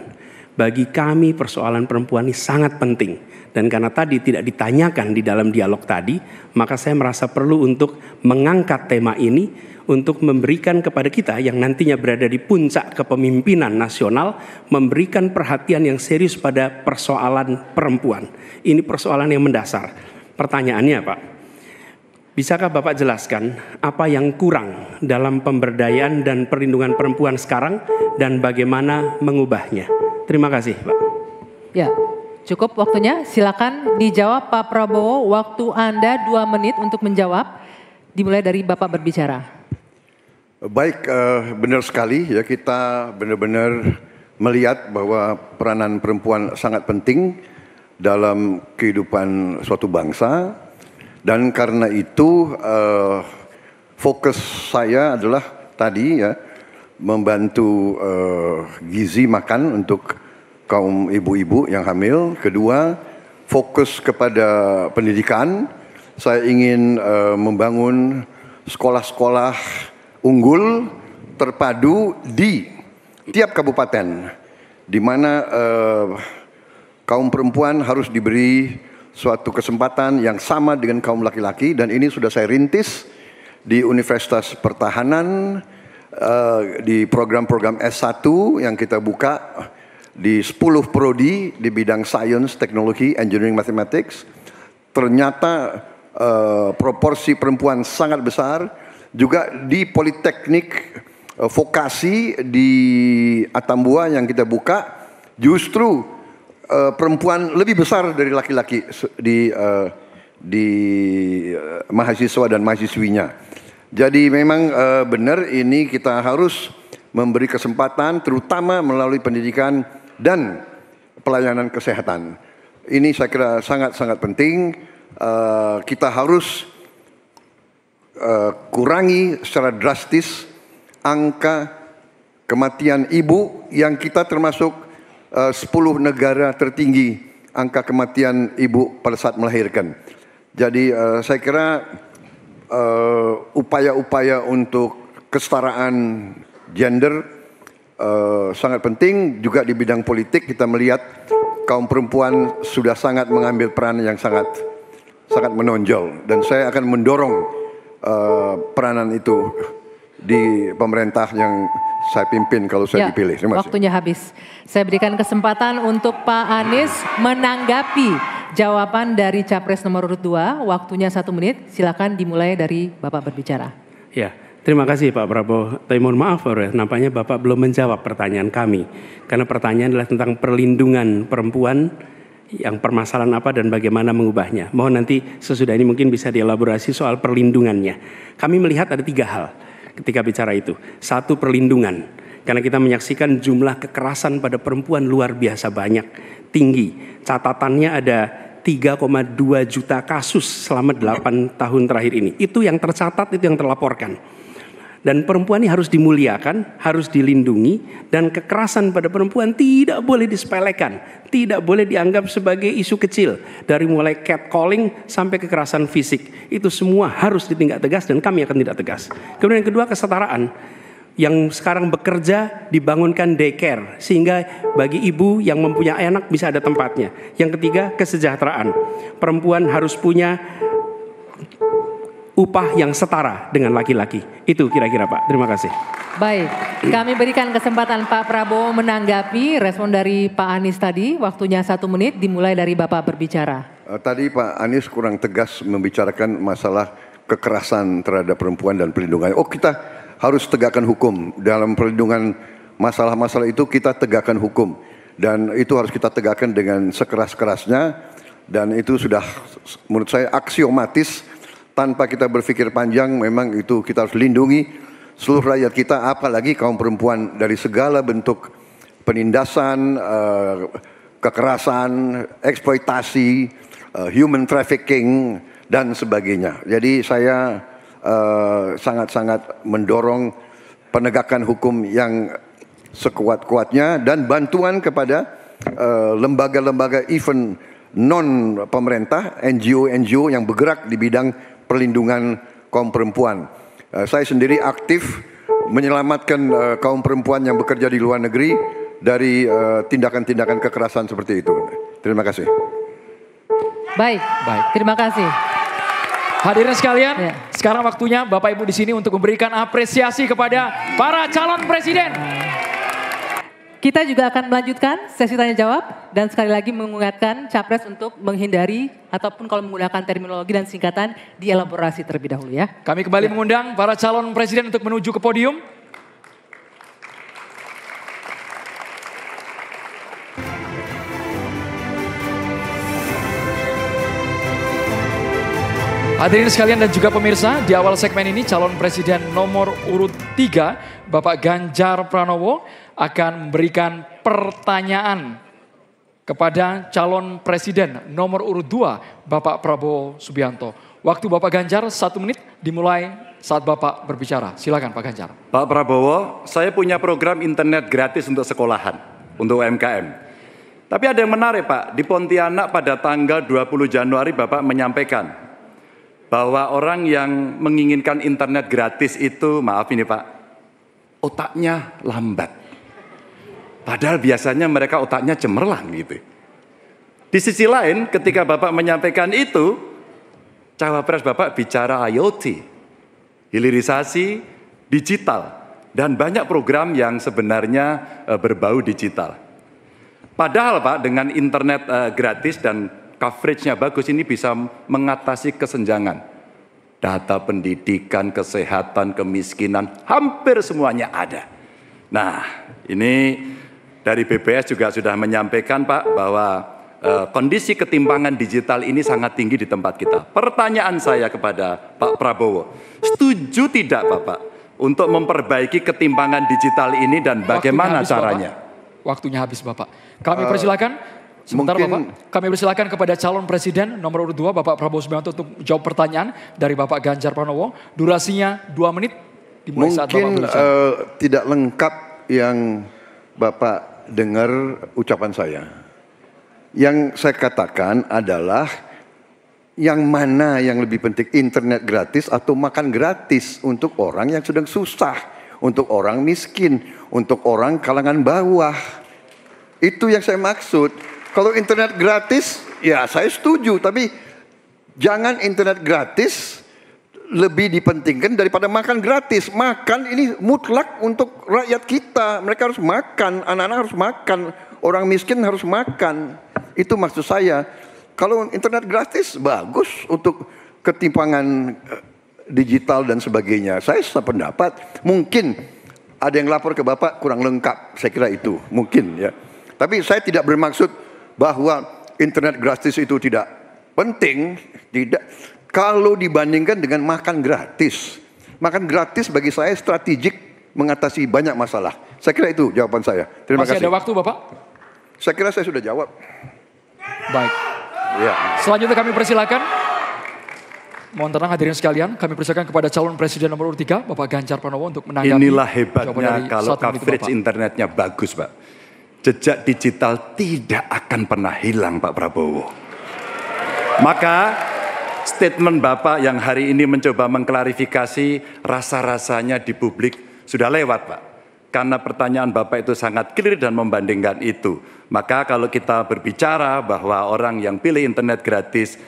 Bagi kami persoalan perempuan ini sangat penting. Dan karena tadi tidak ditanyakan di dalam dialog tadi, maka saya merasa perlu untuk mengangkat tema ini untuk memberikan kepada kita yang nantinya berada di puncak kepemimpinan nasional, memberikan perhatian yang serius pada persoalan perempuan. Ini persoalan yang mendasar. Pertanyaannya Pak, Bisakah Bapak jelaskan apa yang kurang dalam pemberdayaan dan perlindungan perempuan sekarang dan bagaimana mengubahnya? Terima kasih, Pak. Ya, cukup waktunya. Silakan dijawab Pak Prabowo. Waktu Anda 2 menit untuk menjawab. Dimulai dari Bapak berbicara. Baik, benar sekali ya, kita benar-benar melihat bahwa peranan perempuan sangat penting dalam kehidupan suatu bangsa. Dan karena itu fokus saya adalah tadi ya, membantu gizi makan untuk kaum ibu-ibu yang hamil. Kedua, fokus kepada pendidikan. Saya ingin membangun sekolah-sekolah unggul terpadu di tiap kabupaten, di mana kaum perempuan harus diberi suatu kesempatan yang sama dengan kaum laki-laki, dan ini sudah saya rintis di Universitas Pertahanan, di program-program S1 yang kita buka di 10 prodi di bidang Science, Teknologi, Engineering, Mathematics. Ternyata proporsi perempuan sangat besar. Juga di Politeknik Vokasi di Atambua yang kita buka, justru perempuan lebih besar dari laki-laki di mahasiswa dan mahasiswinya. Jadi memang benar ini kita harus memberi kesempatan terutama melalui pendidikan dan pelayanan kesehatan. Ini saya kira sangat-sangat penting. Kita harus kurangi secara drastis angka kematian ibu yang kita termasuk 10 negara tertinggi angka kematian ibu pada saat melahirkan. Jadi saya kira upaya-upaya untuk kesetaraan gender sangat penting. Juga di bidang politik kita melihat kaum perempuan sudah sangat mengambil peran yang sangat menonjol. Dan saya akan mendorong peranan itu di pemerintah yang saya pimpin kalau saya dipilih. Terima kasih. Waktunya habis. Saya berikan kesempatan untuk Pak Anies menanggapi jawaban dari Capres nomor urut 2. Waktunya 1 menit. Silakan dimulai dari Bapak berbicara. Ya, terima kasih Pak Prabowo. Tapi mohon maaf, nampaknya Bapak belum menjawab pertanyaan kami. Karena pertanyaan adalah tentang perlindungan perempuan, yang permasalahan apa dan bagaimana mengubahnya. Mohon nanti sesudah ini mungkin bisa dielaborasi soal perlindungannya. Kami melihat ada 3 hal ketika bicara itu. 1, perlindungan. Karena kita menyaksikan jumlah kekerasan pada perempuan luar biasa banyak, tinggi. Catatannya ada 3,2 juta kasus selama 8 tahun terakhir ini. Itu yang tercatat, itu yang terlaporkan. Dan perempuan ini harus dimuliakan, harus dilindungi, dan kekerasan pada perempuan tidak boleh disepelekan, tidak boleh dianggap sebagai isu kecil. Dari mulai catcalling sampai kekerasan fisik, itu semua harus ditindak tegas dan kami akan tindak tegas. Kemudian yang kedua, kesetaraan. Yang sekarang bekerja dibangunkan daycare, sehingga bagi ibu yang mempunyai anak bisa ada tempatnya. Yang ketiga, kesejahteraan. Perempuan harus punya upah yang setara dengan laki-laki. Itu kira-kira Pak. Terima kasih. Baik, kami berikan kesempatan Pak Prabowo menanggapi respon dari Pak Anies tadi. Waktunya 1 menit, dimulai dari Bapak berbicara. Tadi Pak Anies kurang tegas membicarakan masalah kekerasan terhadap perempuan dan perlindungan. Oh, kita harus tegakkan hukum. Dalam perlindungan masalah-masalah itu kita tegakkan hukum. Dan itu harus kita tegakkan dengan sekeras-kerasnya. Dan itu sudah menurut saya aksiomatis. Tanpa kita berpikir panjang, memang itu kita harus lindungi seluruh rakyat kita, apalagi kaum perempuan dari segala bentuk penindasan, kekerasan, eksploitasi, human trafficking, dan sebagainya. Jadi saya sangat-sangat mendorong penegakan hukum yang sekuat-kuatnya dan bantuan kepada lembaga-lembaga event non pemerintah, NGO yang bergerak di bidang perlindungan kaum perempuan. Saya sendiri aktif menyelamatkan kaum perempuan yang bekerja di luar negeri dari tindakan-tindakan kekerasan seperti itu. Terima kasih. Baik. Terima kasih. Hadirin sekalian, sekarang waktunya Bapak Ibu di sini untuk memberikan apresiasi kepada para calon presiden. Kita juga akan melanjutkan sesi tanya jawab dan sekali lagi mengingatkan capres untuk menghindari ataupun kalau menggunakan terminologi dan singkatan dielaborasi terlebih dahulu ya. Kami kembali mengundang para calon presiden untuk menuju ke podium. Hadirin sekalian dan juga pemirsa, di awal segmen ini calon presiden nomor urut 3, Bapak Ganjar Pranowo akan memberikan pertanyaan kepada calon presiden nomor urut 2, Bapak Prabowo Subianto. Waktu Bapak Ganjar 1 menit dimulai saat Bapak berbicara. Silakan Pak Ganjar. Pak Prabowo, saya punya program internet gratis untuk sekolahan, untuk UMKM. Tapi ada yang menarik Pak, di Pontianak pada tanggal 20 Januari Bapak menyampaikan bahwa orang yang menginginkan internet gratis itu, maaf ini Pak, otaknya lambat. Padahal biasanya mereka otaknya cemerlang gitu. Di sisi lain ketika Bapak menyampaikan itu, cawapres Bapak bicara IoT, hilirisasi digital, dan banyak program yang sebenarnya berbau digital. Padahal Pak dengan internet gratis dan coverage-nya bagus, ini bisa mengatasi kesenjangan. Data pendidikan, kesehatan, kemiskinan, hampir semuanya ada. Nah, ini dari BPS juga sudah menyampaikan Pak bahwa kondisi ketimpangan digital ini sangat tinggi di tempat kita. Pertanyaan saya kepada Pak Prabowo, setuju tidak Bapak untuk memperbaiki ketimpangan digital ini dan bagaimana caranya? Waktunya habis Bapak. Kami persilakan. Sebentar Bapak, kami persilakan kepada calon presiden nomor urut 2 Bapak Prabowo Subianto untuk jawab pertanyaan dari Bapak Ganjar Pranowo. Durasinya 2 menit dimulai saat Bapak berbicara. Tidak lengkap yang Bapak dengar ucapan saya. Yang saya katakan adalah yang mana yang lebih penting, internet gratis atau makan gratis untuk orang yang sedang susah, untuk orang miskin, untuk orang kalangan bawah. Itu yang saya maksud. Kalau internet gratis, ya saya setuju. Tapi jangan internet gratis lebih dipentingkan daripada makan gratis. Makan ini mutlak untuk rakyat kita. Mereka harus makan, anak-anak harus makan, orang miskin harus makan. Itu maksud saya. Kalau internet gratis bagus untuk ketimpangan digital dan sebagainya. Saya sependapat. Mungkin ada yang lapor ke Bapak kurang lengkap. Saya kira itu mungkin ya. Tapi saya tidak bermaksud bahwa internet gratis itu tidak penting, tidak. Kalau dibandingkan dengan makan gratis. Makan gratis bagi saya strategik mengatasi banyak masalah. Saya kira itu jawaban saya. Terima kasih. Masih ada waktu Bapak? Saya kira saya sudah jawab. Baik. Ya. Selanjutnya kami persilakan. Mohon tenang hadirin sekalian, kami persilakan kepada calon presiden nomor urut 3, Bapak Ganjar Pranowo untuk menanggapi. Inilah hebatnya kalau coverage internetnya bagus Pak. Jejak digital tidak akan pernah hilang Pak Prabowo. Maka statement Bapak yang hari ini mencoba mengklarifikasi rasa-rasanya di publik sudah lewat Pak. Karena pertanyaan Bapak itu sangat clear dan membandingkan itu. Maka kalau kita berbicara bahwa orang yang pilih internet gratis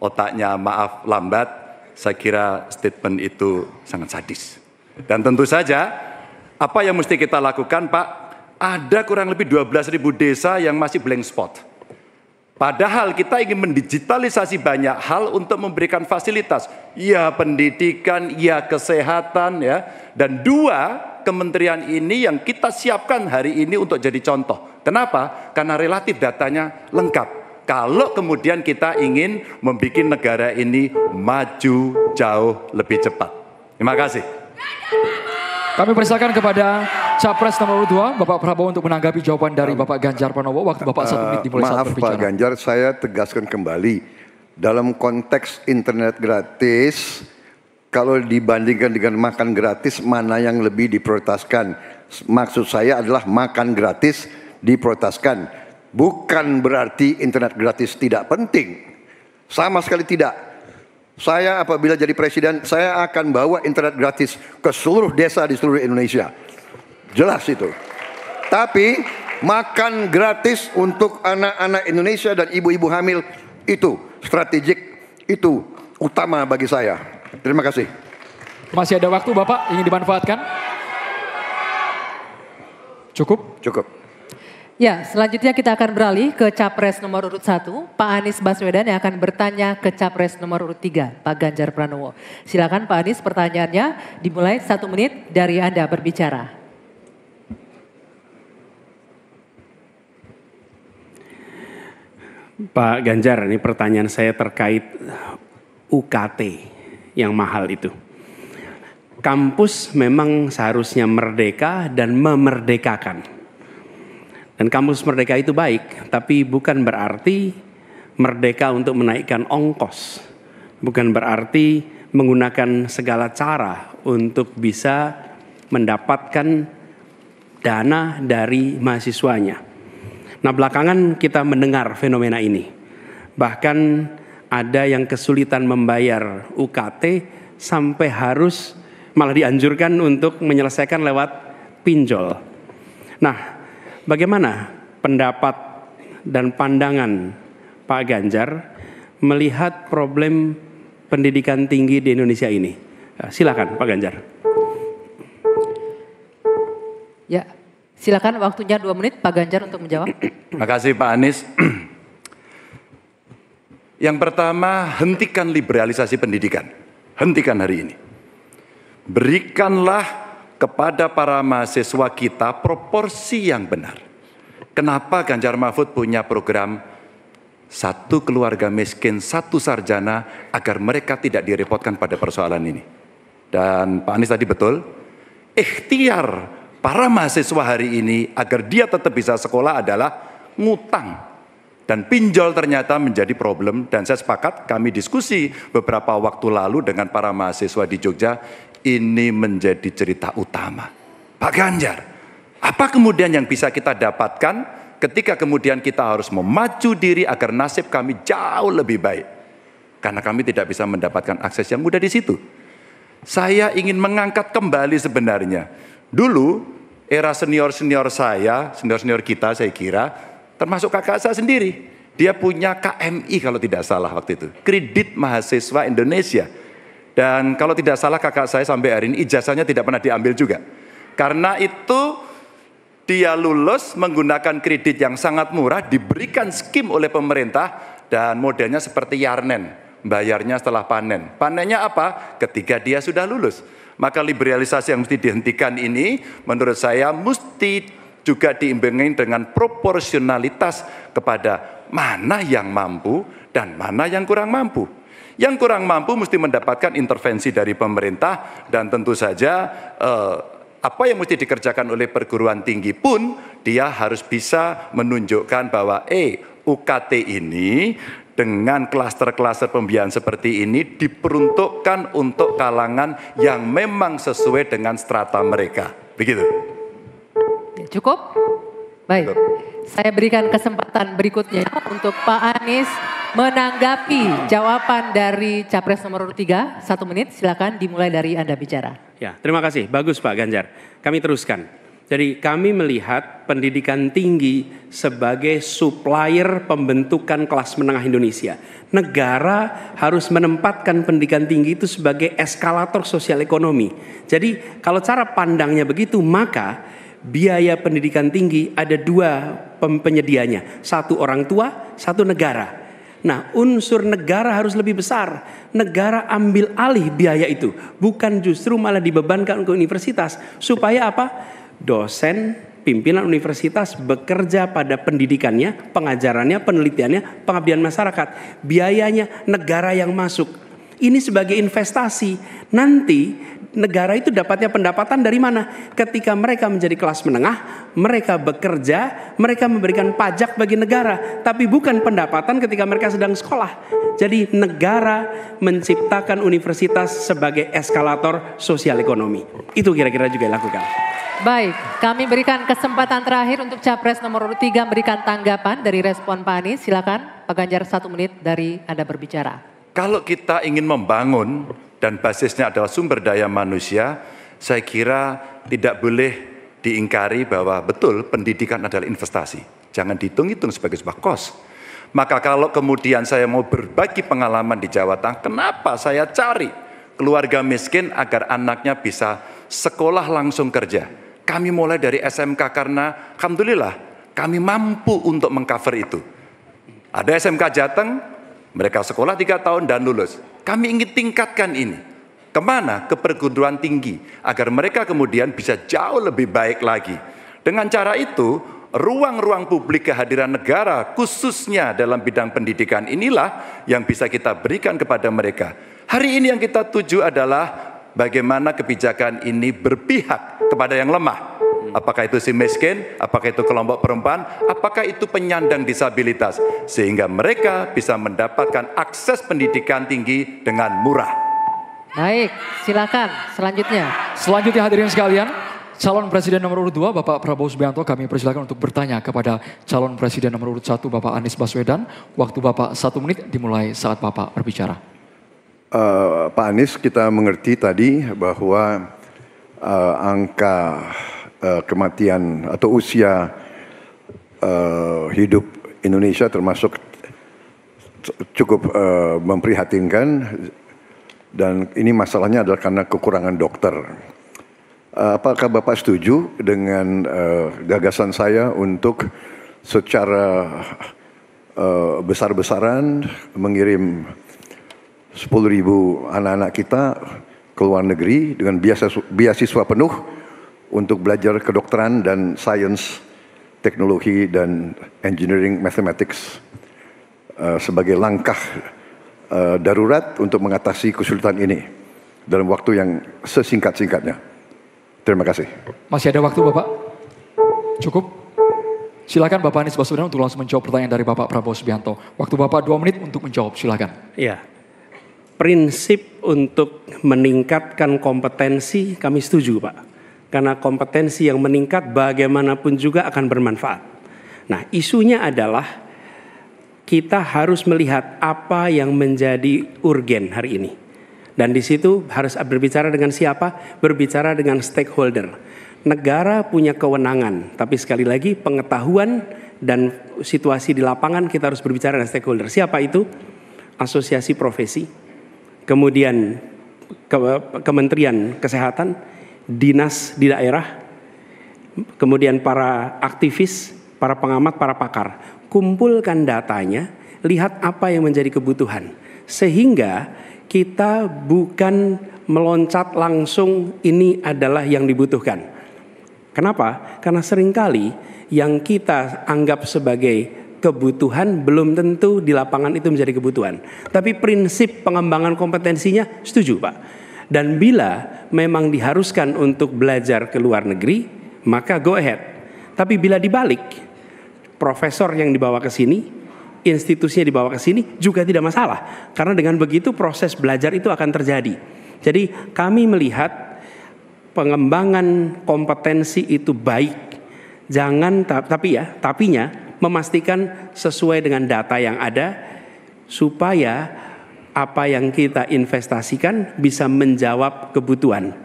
otaknya maaf lambat, saya kira statement itu sangat sadis. Dan tentu saja apa yang mesti kita lakukan Pak? Ada kurang lebih 12.000 desa yang masih blank spot. Padahal kita ingin mendigitalisasi banyak hal untuk memberikan fasilitas. Ya pendidikan, ya kesehatan ya. Dan 2 kementerian ini yang kita siapkan hari ini untuk jadi contoh. Kenapa? Karena relatif datanya lengkap. Kalau kemudian kita ingin membuat negara ini maju jauh lebih cepat. Terima kasih. Kami persilakan kepada Capres nomor 2, Bapak Prabowo untuk menanggapi jawaban dari Bapak Ganjar Pranowo. Waktu Bapak 1 menit dimulai saat berbicara. Maaf Pak Ganjar, saya tegaskan kembali. Dalam konteks internet gratis, kalau dibandingkan dengan makan gratis, mana yang lebih diprioritaskan? Maksud saya adalah makan gratis diprioritaskan. Bukan berarti internet gratis tidak penting. Sama sekali tidak. Saya apabila jadi presiden, saya akan bawa internet gratis ke seluruh desa di seluruh Indonesia. Jelas itu. Tapi makan gratis untuk anak-anak Indonesia dan ibu-ibu hamil itu strategik, itu utama bagi saya. Terima kasih. Masih ada waktu Bapak, ingin dimanfaatkan? Cukup? Cukup. Ya, selanjutnya kita akan beralih ke Capres nomor urut 1, Pak Anies Baswedan yang akan bertanya ke Capres nomor urut 3, Pak Ganjar Pranowo. Silakan Pak Anies, pertanyaannya dimulai 1 menit dari Anda berbicara. Pak Ganjar, ini pertanyaan saya terkait UKT yang mahal itu. Kampus memang seharusnya merdeka dan memerdekakan. Dan kampus merdeka itu baik, tapi bukan berarti merdeka untuk menaikkan ongkos. Bukan berarti menggunakan segala cara untuk bisa mendapatkan dana dari mahasiswanya. Nah, belakangan kita mendengar fenomena ini. Bahkan ada yang kesulitan membayar UKT sampai harus malah dianjurkan untuk menyelesaikan lewat pinjol. Nah, bagaimana pendapat dan pandangan Pak Ganjar melihat problem pendidikan tinggi di Indonesia ini? Silakan Pak Ganjar. Ya, silakan waktunya 2 menit Pak Ganjar untuk menjawab. Terima kasih Pak Anies. Yang pertama, hentikan liberalisasi pendidikan. Hentikan hari ini. Berikanlah kepada para mahasiswa kita proporsi yang benar. Kenapa Ganjar Mahfud punya program 1 keluarga miskin, 1 sarjana agar mereka tidak direpotkan pada persoalan ini. Dan Pak Anies tadi betul, ikhtiar para mahasiswa hari ini agar dia tetap bisa sekolah adalah ngutang. Dan pinjol ternyata menjadi problem, dan saya sepakat, kami diskusi beberapa waktu lalu dengan para mahasiswa di Jogja, ini menjadi cerita utama. Pak Ganjar, apa kemudian yang bisa kita dapatkan ketika kemudian kita harus memacu diri agar nasib kami jauh lebih baik? Karena kami tidak bisa mendapatkan akses yang mudah di situ. Saya ingin mengangkat kembali sebenarnya. Dulu era senior-senior saya, senior-senior kita saya kira, termasuk kakak saya sendiri. Dia punya KMI kalau tidak salah waktu itu. Kredit Mahasiswa Indonesia. Dan kalau tidak salah kakak saya sampai hari ini ijazahnya tidak pernah diambil juga. Karena itu dia lulus menggunakan kredit yang sangat murah, diberikan skim oleh pemerintah, dan modelnya seperti Yarnen. Bayarnya setelah panen. Panennya apa? Ketika dia sudah lulus. Maka liberalisasi yang mesti dihentikan ini menurut saya mesti juga diimbangi dengan proporsionalitas kepada mana yang mampu dan mana yang kurang mampu. Yang kurang mampu mesti mendapatkan intervensi dari pemerintah, dan tentu saja apa yang mesti dikerjakan oleh perguruan tinggi pun dia harus bisa menunjukkan bahwa UKT ini dengan klaster-klaster pembiayaan seperti ini diperuntukkan untuk kalangan yang memang sesuai dengan strata mereka. Begitu. Cukup? Baik. Saya berikan kesempatan berikutnya untuk Pak Anies menanggapi jawaban dari Capres nomor urut 3. 1 menit, silakan dimulai dari Anda bicara. Ya, terima kasih. Bagus Pak Ganjar. Kami teruskan. Jadi kami melihat pendidikan tinggi sebagai supplier pembentukan kelas menengah Indonesia. Negara harus menempatkan pendidikan tinggi itu sebagai eskalator sosial ekonomi. Jadi kalau cara pandangnya begitu, maka biaya pendidikan tinggi ada 2 penyedianya. 1 orang tua, 1 negara. Nah, unsur negara harus lebih besar. Negara ambil alih biaya itu. Bukan justru malah dibebankan ke universitas. Supaya apa? Dosen, pimpinan universitas bekerja pada pendidikannya, pengajarannya, penelitiannya, pengabdian masyarakat. Biayanya negara yang masuk. Ini sebagai investasi. Nanti negara itu dapatnya pendapatan dari mana? Ketika mereka menjadi kelas menengah, mereka bekerja, mereka memberikan pajak bagi negara, tapi bukan pendapatan ketika mereka sedang sekolah. Jadi negara menciptakan universitas sebagai eskalator sosial ekonomi. Itu kira-kira juga dilakukan. Baik, kami berikan kesempatan terakhir untuk Capres nomor urut 3 memberikan tanggapan dari respon Pak Anies. Silakan Pak Ganjar 1 menit dari Anda berbicara. Kalau kita ingin membangun dan basisnya adalah sumber daya manusia, saya kira tidak boleh diingkari bahwa betul pendidikan adalah investasi. Jangan dihitung-hitung sebagai sebuah kos. Maka kalau kemudian saya mau berbagi pengalaman di Jawa Tengah, kenapa saya cari keluarga miskin agar anaknya bisa sekolah langsung kerja? kami mulai dari SMK karena alhamdulillah kami mampu untuk mengcover itu. Ada SMK Jateng, mereka sekolah 3 tahun dan lulus. Kami ingin tingkatkan ini. Kemana? Ke perguruan tinggi. Agar mereka kemudian bisa jauh lebih baik lagi. Dengan cara itu, ruang-ruang publik kehadiran negara khususnya dalam bidang pendidikan inilah yang bisa kita berikan kepada mereka. Hari ini yang kita tuju adalah bagaimana kebijakan ini berpihak kepada yang lemah. Apakah itu si miskin, apakah itu kelompok perempuan, apakah itu penyandang disabilitas. Sehingga mereka bisa mendapatkan akses pendidikan tinggi dengan murah. Baik, silakan selanjutnya. Selanjutnya hadirin sekalian, calon presiden nomor urut 2 Bapak Prabowo Subianto, kami persilakan untuk bertanya kepada calon presiden nomor urut 1 Bapak Anies Baswedan. Waktu Bapak 1 menit dimulai saat Bapak berbicara. Pak Anies, kita mengerti tadi bahwa angka kematian atau usia hidup Indonesia termasuk cukup memprihatinkan, dan ini masalahnya adalah karena kekurangan dokter. Apakah Bapak setuju dengan gagasan saya untuk secara besar-besaran mengirim 10.000 anak-anak kita ke luar negeri dengan beasiswa penuh untuk belajar kedokteran dan sains, teknologi dan engineering mathematics sebagai langkah darurat untuk mengatasi kesulitan ini dalam waktu yang sesingkat-singkatnya. Terima kasih. Masih ada waktu Bapak? Cukup? Silakan Bapak Anies Baswedan untuk langsung menjawab pertanyaan dari Bapak Prabowo Subianto. Waktu Bapak 2 menit untuk menjawab, silakan. Ya, prinsip untuk meningkatkan kompetensi kami setuju Pak. Karena kompetensi yang meningkat bagaimanapun juga akan bermanfaat. Nah, isunya adalah kita harus melihat apa yang menjadi urgen hari ini. Dan di situ harus berbicara dengan siapa? Berbicara dengan stakeholder. Negara punya kewenangan, tapi sekali lagi pengetahuan dan situasi di lapangan kita harus berbicara dengan stakeholder. Siapa itu? Asosiasi profesi, kemudian Kementerian Kesehatan, dinas di daerah, kemudian para aktivis, para pengamat, para pakar. Kumpulkan datanya, lihat apa yang menjadi kebutuhan. Sehingga kita bukan meloncat langsung ini adalah yang dibutuhkan. Kenapa? Karena seringkali yang kita anggap sebagai kebutuhan belum tentu di lapangan itu menjadi kebutuhan. Tapi prinsip pengembangan kompetensinya setuju Pak. Dan bila memang diharuskan untuk belajar ke luar negeri, maka go ahead. Tapi bila dibalik, profesor yang dibawa ke sini, institusinya dibawa ke sini juga tidak masalah. Karena dengan begitu proses belajar itu akan terjadi. Jadi kami melihat pengembangan kompetensi itu baik. Jangan tapinya memastikan sesuai dengan data yang ada supaya apa yang kita investasikan bisa menjawab kebutuhan.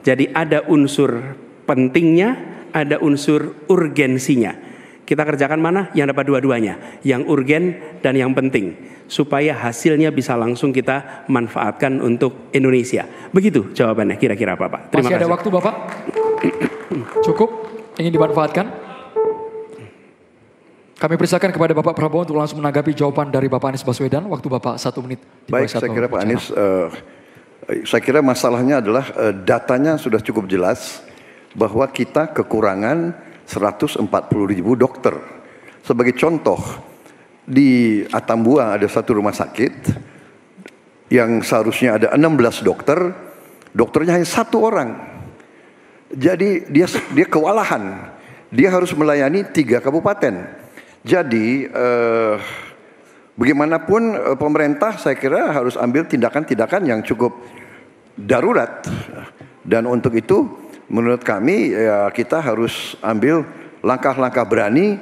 Jadi ada unsur pentingnya, ada unsur urgensinya. Kita kerjakan mana? Yang dapat dua-duanya, yang urgen dan yang penting, supaya hasilnya bisa langsung kita manfaatkan untuk Indonesia. Begitu jawabannya kira-kira Bapak. Terima kasih. Masih ada waktu Bapak? Cukup? Ingin dimanfaatkan? Kami persilakan kepada Bapak Prabowo untuk langsung menanggapi jawaban dari Bapak Anies Baswedan. Waktu Bapak 1 menit. Baik, saya kira Pak Anies, saya kira masalahnya adalah datanya sudah cukup jelas bahwa kita kekurangan 140.000 dokter. Sebagai contoh, di Atambua ada satu rumah sakit yang seharusnya ada 16 dokter, dokternya hanya 1 orang. Jadi dia kewalahan, dia harus melayani 3 kabupaten. Jadi bagaimanapun pemerintah saya kira harus ambil tindakan-tindakan yang cukup darurat. Dan untuk itu menurut kami ya, kita harus ambil langkah-langkah berani,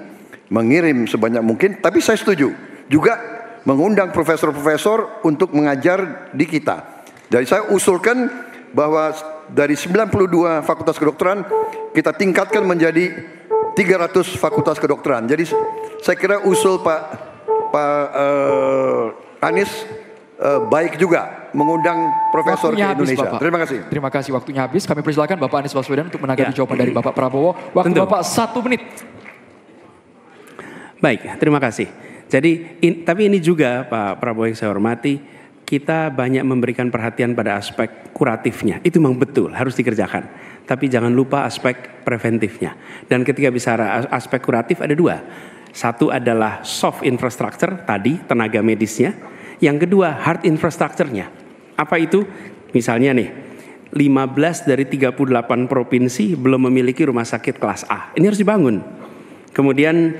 mengirim sebanyak mungkin. Tapi saya setuju juga mengundang profesor-profesor untuk mengajar di kita. Jadi saya usulkan bahwa dari 92 fakultas kedokteran kita tingkatkan menjadi 300 fakultas kedokteran. Jadi saya kira usul Pak Anies baik juga. mengundang profesor Waktunya ke habis, Indonesia. Bapak. Terima kasih. Terima kasih, waktunya habis. Kami persilakan Bapak Anies Baswedan untuk menanggapi jawaban dari Bapak Prabowo. Waktu Tentu. Bapak 1 menit. Baik, terima kasih. Jadi, tapi ini juga Pak Prabowo yang saya hormati, kita banyak memberikan perhatian pada aspek kuratifnya. Itu memang betul, harus dikerjakan. Tapi jangan lupa aspek preventifnya. Dan ketika bicara aspek kuratif ada 2. Satu adalah soft infrastructure, tadi tenaga medisnya. Yang kedua hard infrastructure-nya. Apa itu? Misalnya nih, 15 dari 38 provinsi belum memiliki rumah sakit kelas A. Ini harus dibangun. Kemudian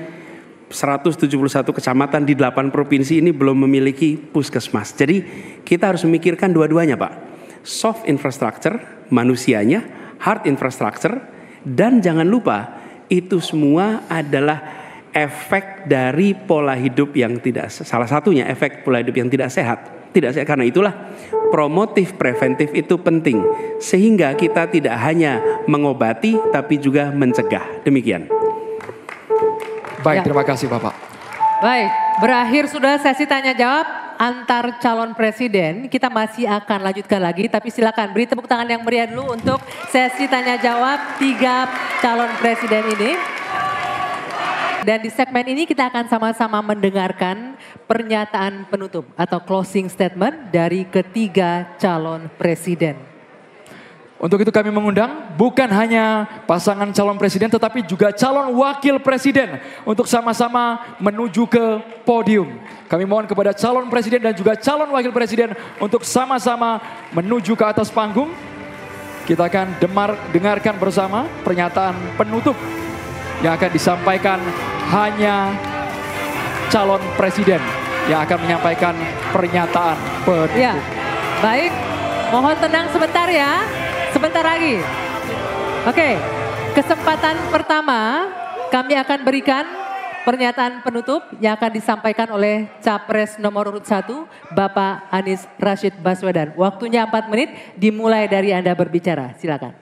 171 kecamatan di 8 provinsi ini belum memiliki puskesmas. Jadi kita harus memikirkan dua-duanya, Pak. Soft infrastructure, manusianya, hard infrastructure, dan jangan lupa itu semua adalah efek dari pola hidup yang tidak, salah satunya efek pola hidup yang tidak sehat. Tidak sehat, karena itulah promotif preventif itu penting. Sehingga kita tidak hanya mengobati tapi juga mencegah. Demikian. Baik, Ya. terima kasih Bapak. Baik, berakhir sudah sesi tanya jawab antar calon presiden. Kita masih akan lanjutkan lagi, tapi silakan beri tepuk tangan yang meriah dulu untuk sesi tanya jawab 3 calon presiden ini. Dan di segmen ini kita akan sama-sama mendengarkan pernyataan penutup atau closing statement dari ketiga calon presiden. Untuk itu kami mengundang bukan hanya pasangan calon presiden tetapi juga calon wakil presiden untuk sama-sama menuju ke podium. Kami mohon kepada calon presiden dan juga calon wakil presiden untuk sama-sama menuju ke atas panggung. Kita akan dengarkan bersama pernyataan penutup yang akan disampaikan hanya calon presiden yang akan menyampaikan pernyataan penutup. Ya, baik. Mohon tenang sebentar ya. Sebentar lagi. Oke, kesempatan pertama kami akan berikan pernyataan penutup yang akan disampaikan oleh Capres nomor urut 1, Bapak Anies Rashid Baswedan. Waktunya 4 menit, dimulai dari Anda berbicara. Silakan.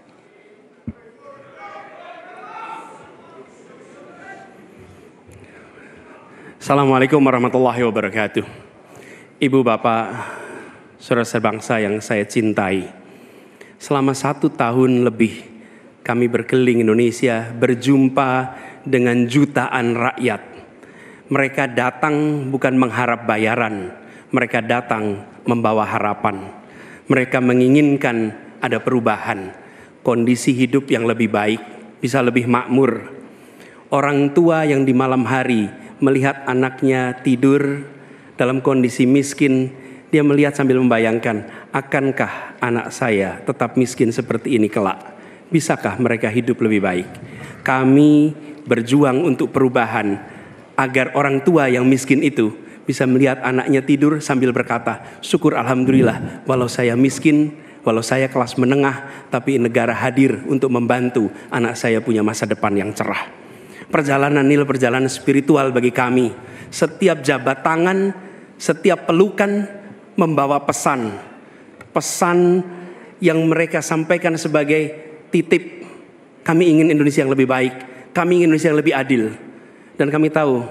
Assalamualaikum warahmatullahi wabarakatuh. Ibu, Bapak, saudara sebangsa yang saya cintai. Selama 1 tahun lebih kami berkeliling Indonesia, berjumpa dengan jutaan rakyat. Mereka datang bukan mengharap bayaran, mereka datang membawa harapan. Mereka menginginkan ada perubahan, kondisi hidup yang lebih baik, bisa lebih makmur. Orang tua yang di malam hari melihat anaknya tidur dalam kondisi miskin, dia melihat sambil membayangkan, akankah anak saya tetap miskin seperti ini kelak? Bisakah mereka hidup lebih baik? Kami berjuang untuk perubahan agar orang tua yang miskin itu bisa melihat anaknya tidur sambil berkata, syukur alhamdulillah walau saya miskin, walau saya kelas menengah, tapi negara hadir untuk membantu anak saya punya masa depan yang cerah. Perjalanan ini perjalanan spiritual bagi kami. Setiap jabat tangan, setiap pelukan membawa pesan yang mereka sampaikan sebagai titip. Kami ingin Indonesia yang lebih baik, kami ingin Indonesia yang lebih adil. Dan kami tahu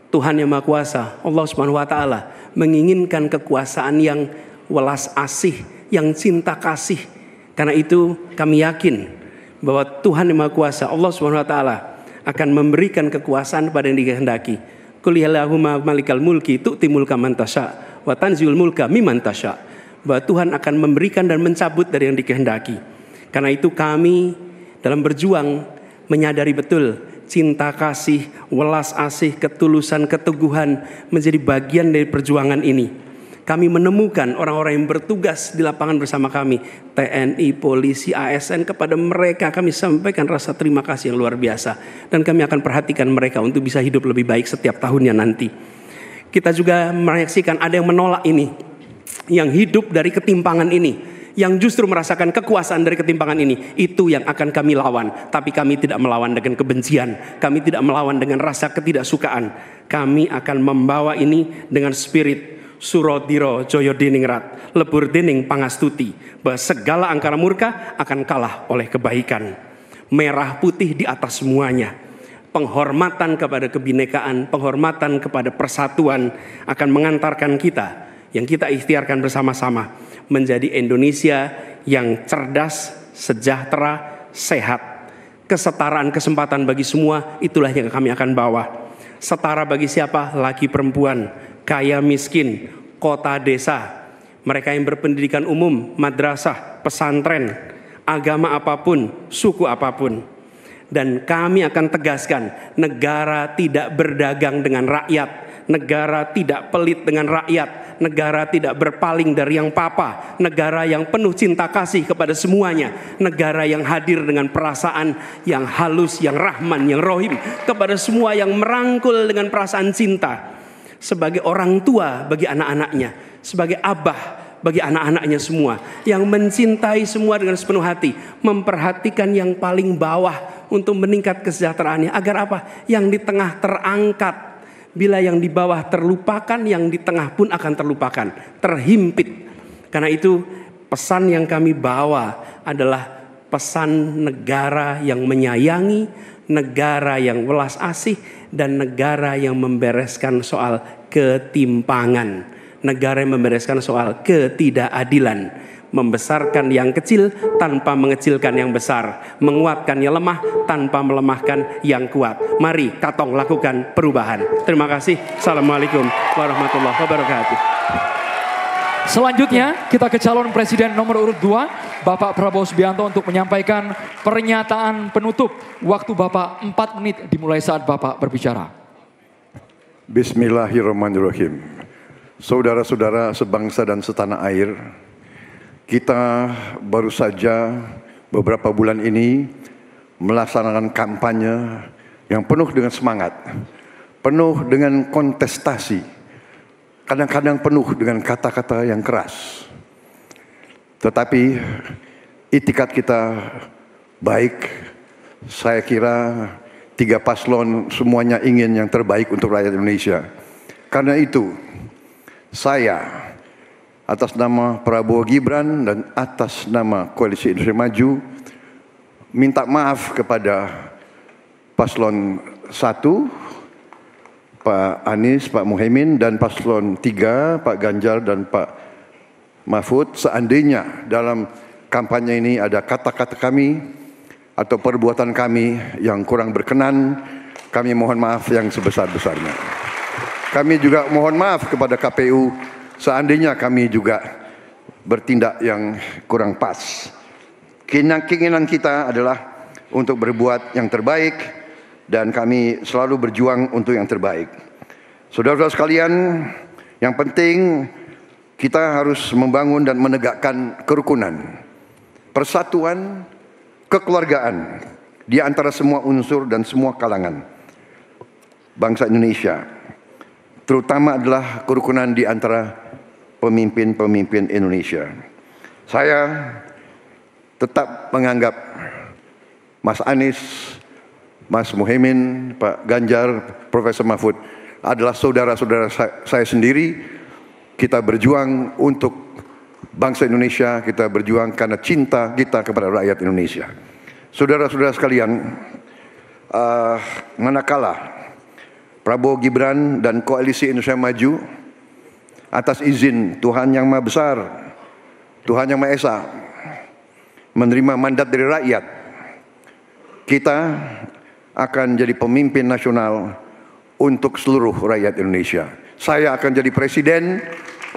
Tuhan yang Maha Kuasa, Allah Subhanahu wa taala, menginginkan kekuasaan yang welas asih, yang cinta kasih. Karena itu kami yakin bahwa Tuhan yang Maha Kuasa, Allah Subhanahu wa taala, akan memberikan kekuasaan pada yang dikehendaki. Qul yallahumma malikal mulki tu'ti mulka man tasya wa tanziul mulka mimman tasya. Bahwa Tuhan akan memberikan dan mencabut dari yang dikehendaki. Karena itu kami dalam berjuang menyadari betul cinta kasih, welas asih, ketulusan, keteguhan menjadi bagian dari perjuangan ini. Kami menemukan orang-orang yang bertugas di lapangan bersama kami, TNI, polisi, ASN, kepada mereka kami sampaikan rasa terima kasih yang luar biasa. Dan kami akan perhatikan mereka untuk bisa hidup lebih baik setiap tahunnya nanti. Kita juga menyaksikan ada yang menolak ini, yang hidup dari ketimpangan ini, yang justru merasakan kekuasaan dari ketimpangan ini. Itu yang akan kami lawan. Tapi kami tidak melawan dengan kebencian, kami tidak melawan dengan rasa ketidaksukaan. Kami akan membawa ini dengan spirit Surodiro Joyo Diningrat, lebur dening pangastuti, bahwa segala angkara murka akan kalah oleh kebaikan. Merah putih di atas semuanya. Penghormatan kepada kebinekaan, penghormatan kepada persatuan akan mengantarkan kita, yang kita ikhtiarkan bersama-sama, menjadi Indonesia yang cerdas, sejahtera, sehat. Kesetaraan kesempatan bagi semua, itulah yang kami akan bawa. Setara bagi siapa? Laki perempuan, kaya miskin, kota desa, mereka yang berpendidikan umum, madrasah, pesantren, agama apapun, suku apapun. Dan kami akan tegaskan, negara tidak berdagang dengan rakyat, negara tidak pelit dengan rakyat, negara tidak berpaling dari yang papa, negara yang penuh cinta kasih kepada semuanya, negara yang hadir dengan perasaan yang halus, yang rahman, yang rohim kepada semua, yang merangkul dengan perasaan cinta. Sebagai orang tua bagi anak-anaknya, sebagai abah bagi anak-anaknya semua, yang mencintai semua dengan sepenuh hati, memperhatikan yang paling bawah untuk meningkat kesejahteraannya. Agar apa? Yang di tengah terangkat. Bila yang di bawah terlupakan, yang di tengah pun akan terlupakan, terhimpit. Karena itu pesan yang kami bawa adalah pesan negara yang menyayangi, negara yang welas asih, dan negara yang membereskan soal ketimpangan. Negara yang membereskan soal ketidakadilan, membesarkan yang kecil tanpa mengecilkan yang besar, menguatkan yang lemah tanpa melemahkan yang kuat. Mari Katong lakukan perubahan. Terima kasih. Assalamualaikum warahmatullahi wabarakatuh. Selanjutnya kita ke calon presiden nomor urut 2, Bapak Prabowo Subianto, untuk menyampaikan pernyataan penutup. Waktu Bapak 4 menit dimulai saat Bapak berbicara. Bismillahirrahmanirrahim. Saudara-saudara sebangsa dan setanah air, kita baru saja beberapa bulan ini melaksanakan kampanye yang penuh dengan semangat, penuh dengan kontestasi, kadang-kadang penuh dengan kata-kata yang keras. Tetapi itikat kita baik. Saya kira 3 paslon semuanya ingin yang terbaik untuk rakyat Indonesia. Karena itu saya atas nama Prabowo Gibran dan atas nama Koalisi Indonesia Maju minta maaf kepada paslon 1 Pak Anies, Pak Muhaimin, dan paslon 3 Pak Ganjar dan Pak Mahfud, seandainya dalam kampanye ini ada kata-kata kami atau perbuatan kami yang kurang berkenan, kami mohon maaf yang sebesar-besarnya. Kami juga mohon maaf kepada KPU seandainya kami juga bertindak yang kurang pas. Keinginan kita adalah untuk berbuat yang terbaik dan kami selalu berjuang untuk yang terbaik. Saudara-saudara sekalian, yang penting kita harus membangun dan menegakkan kerukunan, persatuan, kekeluargaan di antara semua unsur dan semua kalangan bangsa Indonesia. Terutama adalah kerukunan di antara pemimpin-pemimpin Indonesia. Saya tetap menganggap Mas Anies, Mas Muhaimin, Pak Ganjar, Profesor Mahfud adalah saudara-saudara saya sendiri. Kita berjuang untuk bangsa Indonesia, kita berjuang karena cinta kita kepada rakyat Indonesia. Saudara-saudara sekalian, manakala Prabowo Gibran dan Koalisi Indonesia Maju atas izin Tuhan Yang Maha Besar, Tuhan Yang Maha Esa, menerima mandat dari rakyat, kita akan jadi pemimpin nasional untuk seluruh rakyat Indonesia. Saya akan jadi presiden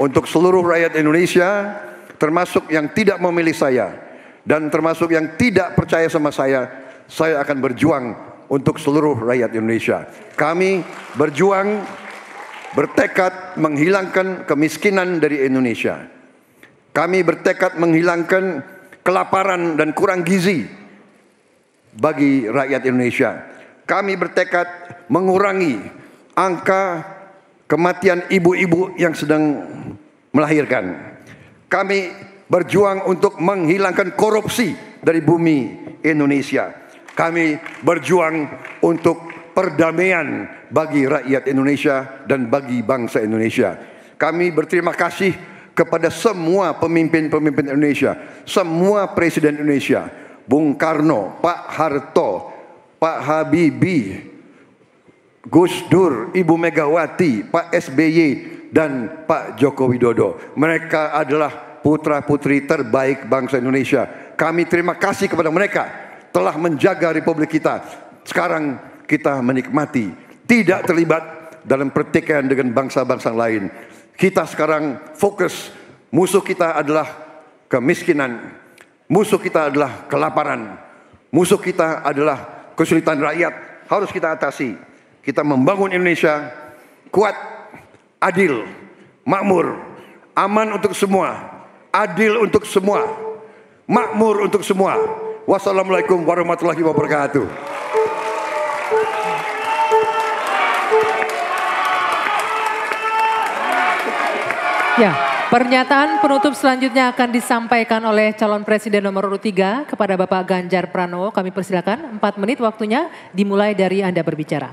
untuk seluruh rakyat Indonesia, termasuk yang tidak memilih saya dan termasuk yang tidak percaya sama saya akan berjuang untuk seluruh rakyat Indonesia. Kami berjuang, bertekad menghilangkan kemiskinan dari Indonesia. Kami bertekad menghilangkan kelaparan dan kurang gizi bagi rakyat Indonesia. Kami bertekad mengurangi angka kematian ibu-ibu yang sedang melahirkan. Kami berjuang untuk menghilangkan korupsi dari bumi Indonesia. Kami berjuang untuk perdamaian bagi rakyat Indonesia dan bagi bangsa Indonesia. Kami berterima kasih kepada semua pemimpin-pemimpin Indonesia, semua presiden Indonesia, Bung Karno, Pak Harto, Pak Habibie, Gus Dur, Ibu Megawati, Pak SBY, dan Pak Joko Widodo. Mereka adalah putra-putri terbaik bangsa Indonesia. Kami terima kasih kepada mereka telah menjaga republik kita. Sekarang kita menikmati, tidak terlibat dalam pertikaian dengan bangsa-bangsa lain. Kita sekarang fokus, musuh kita adalah kemiskinan, musuh kita adalah kelaparan, musuh kita adalah kesulitan rakyat, harus kita atasi. Kita membangun Indonesia kuat, adil, makmur, aman untuk semua, adil untuk semua, makmur untuk semua. Wassalamualaikum warahmatullahi wabarakatuh. Ya, pernyataan penutup selanjutnya akan disampaikan oleh calon presiden nomor urut 3 kepada Bapak Ganjar Pranowo. Kami persilakan 4 menit waktunya dimulai dari Anda berbicara.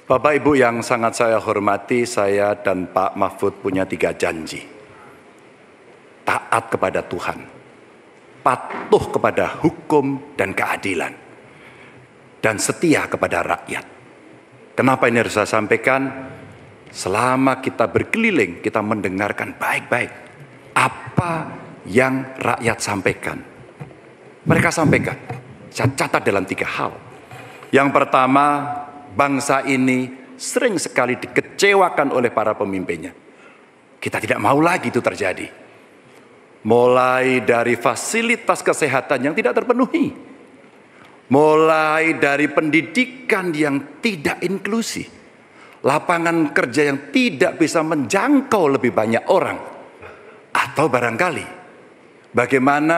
Bapak Ibu yang sangat saya hormati, saya dan Pak Mahfud punya 3 janji. Taat kepada Tuhan, patuh kepada hukum dan keadilan, dan setia kepada rakyat. Kenapa ini harus saya sampaikan? Selama kita berkeliling, kita mendengarkan baik-baik apa yang rakyat sampaikan. Mereka sampaikan, saya catat dalam 3 hal. Yang pertama, bangsa ini sering sekali dikecewakan oleh para pemimpinnya. Kita tidak mau lagi itu terjadi. Mulai dari fasilitas kesehatan yang tidak terpenuhi, mulai dari pendidikan yang tidak inklusif, lapangan kerja yang tidak bisa menjangkau lebih banyak orang, atau barangkali bagaimana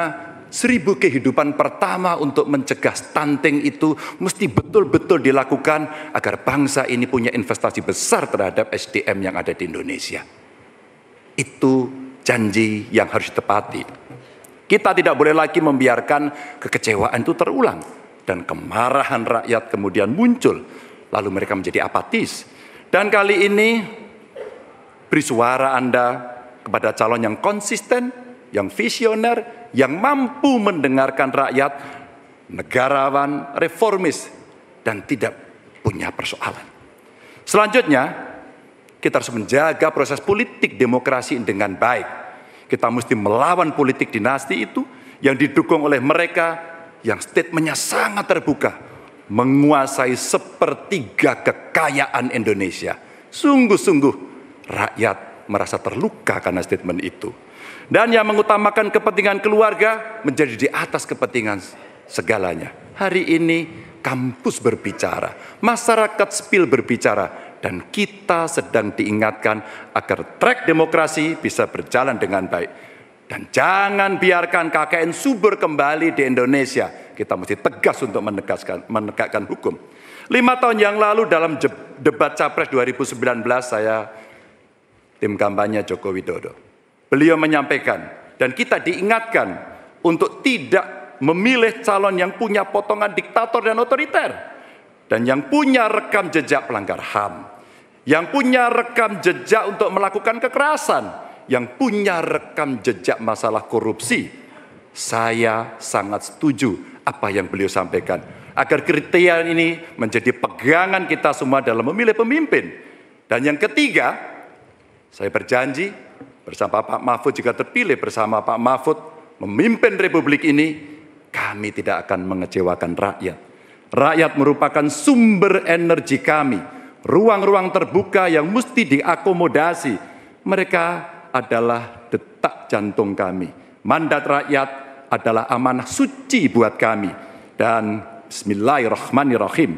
1000 kehidupan pertama untuk mencegah stunting itu mesti betul-betul dilakukan agar bangsa ini punya investasi besar terhadap SDM yang ada di Indonesia. Itu janji yang harus ditepati. Kita tidak boleh lagi membiarkan kekecewaan itu terulang dan kemarahan rakyat kemudian muncul, lalu mereka menjadi apatis. Dan kali ini beri suara Anda kepada calon yang konsisten, yang visioner, yang mampu mendengarkan rakyat, negarawan, reformis, dan tidak punya persoalan. Selanjutnya, kita harus menjaga proses politik demokrasi dengan baik. Kita mesti melawan politik dinasti itu yang didukung oleh mereka yang statementnya sangat terbuka, menguasai 1/3 kekayaan Indonesia. Sungguh-sungguh rakyat merasa terluka karena statement itu. Dan yang mengutamakan kepentingan keluarga menjadi di atas kepentingan segalanya. Hari ini kampus berbicara, masyarakat sipil berbicara, dan kita sedang diingatkan agar trek demokrasi bisa berjalan dengan baik. Dan jangan biarkan KKN subur kembali di Indonesia. Kita mesti tegas untuk menegakkan hukum. 5 tahun yang lalu dalam debat Capres 2019 saya tim kampanye Joko Widodo. Beliau menyampaikan dan kita diingatkan untuk tidak memilih calon yang punya potongan diktator dan otoriter. Dan yang punya rekam jejak pelanggar HAM. Yang punya rekam jejak untuk melakukan kekerasan. Yang punya rekam jejak masalah korupsi. Saya sangat setuju apa yang beliau sampaikan. Agar kriteria ini menjadi pegangan kita semua dalam memilih pemimpin. Dan yang ketiga, saya berjanji bersama Pak Mahfud jika terpilih bersama Pak Mahfud memimpin Republik ini, kami tidak akan mengecewakan rakyat. Rakyat merupakan sumber energi kami. Ruang-ruang terbuka yang mesti diakomodasi. Mereka adalah detak jantung kami. Mandat rakyat adalah amanah suci buat kami. Dan bismillahirrahmanirrahim,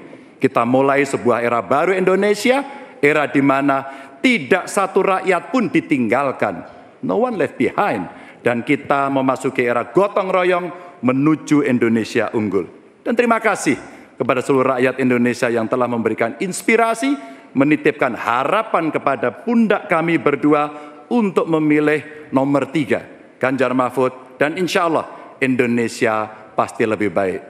kita mulai sebuah era baru Indonesia, era di mana tidak satu rakyat pun ditinggalkan. No one left behind. Dan kita memasuki era gotong royong menuju Indonesia unggul. Dan terima kasih kepada seluruh rakyat Indonesia yang telah memberikan inspirasi, menitipkan harapan kepada pundak kami berdua untuk memilih nomor 3, Ganjar Mahfud, dan insya Allah Indonesia pasti lebih baik.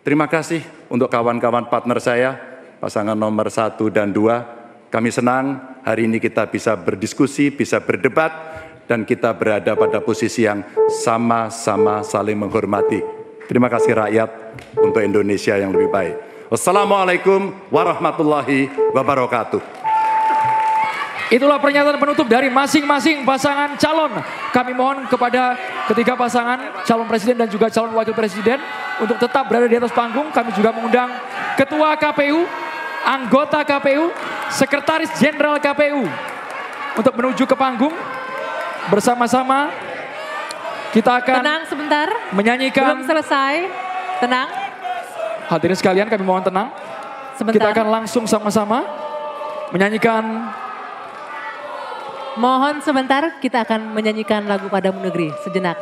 Terima kasih untuk kawan-kawan partner saya, pasangan nomor 1 dan 2. Kami senang hari ini kita bisa berdiskusi, bisa berdebat, dan kita berada pada posisi yang sama-sama saling menghormati. Terima kasih rakyat untuk Indonesia yang lebih baik. Wassalamualaikum warahmatullahi wabarakatuh. Itulah pernyataan penutup dari masing-masing pasangan calon. Kami mohon kepada ketiga pasangan calon presiden dan juga calon wakil presiden untuk tetap berada di atas panggung. Kami juga mengundang Ketua KPU, anggota KPU, Sekretaris Jenderal KPU untuk menuju ke panggung. Bersama-sama kita akan Tenang sebentar. menyanyikan. Belum selesai. Tenang. Hadirin sekalian, kami mohon tenang. Sebentar. Kita akan langsung sama-sama menyanyikan. Mohon sebentar, kita akan menyanyikan lagu Padamu Negeri sejenak.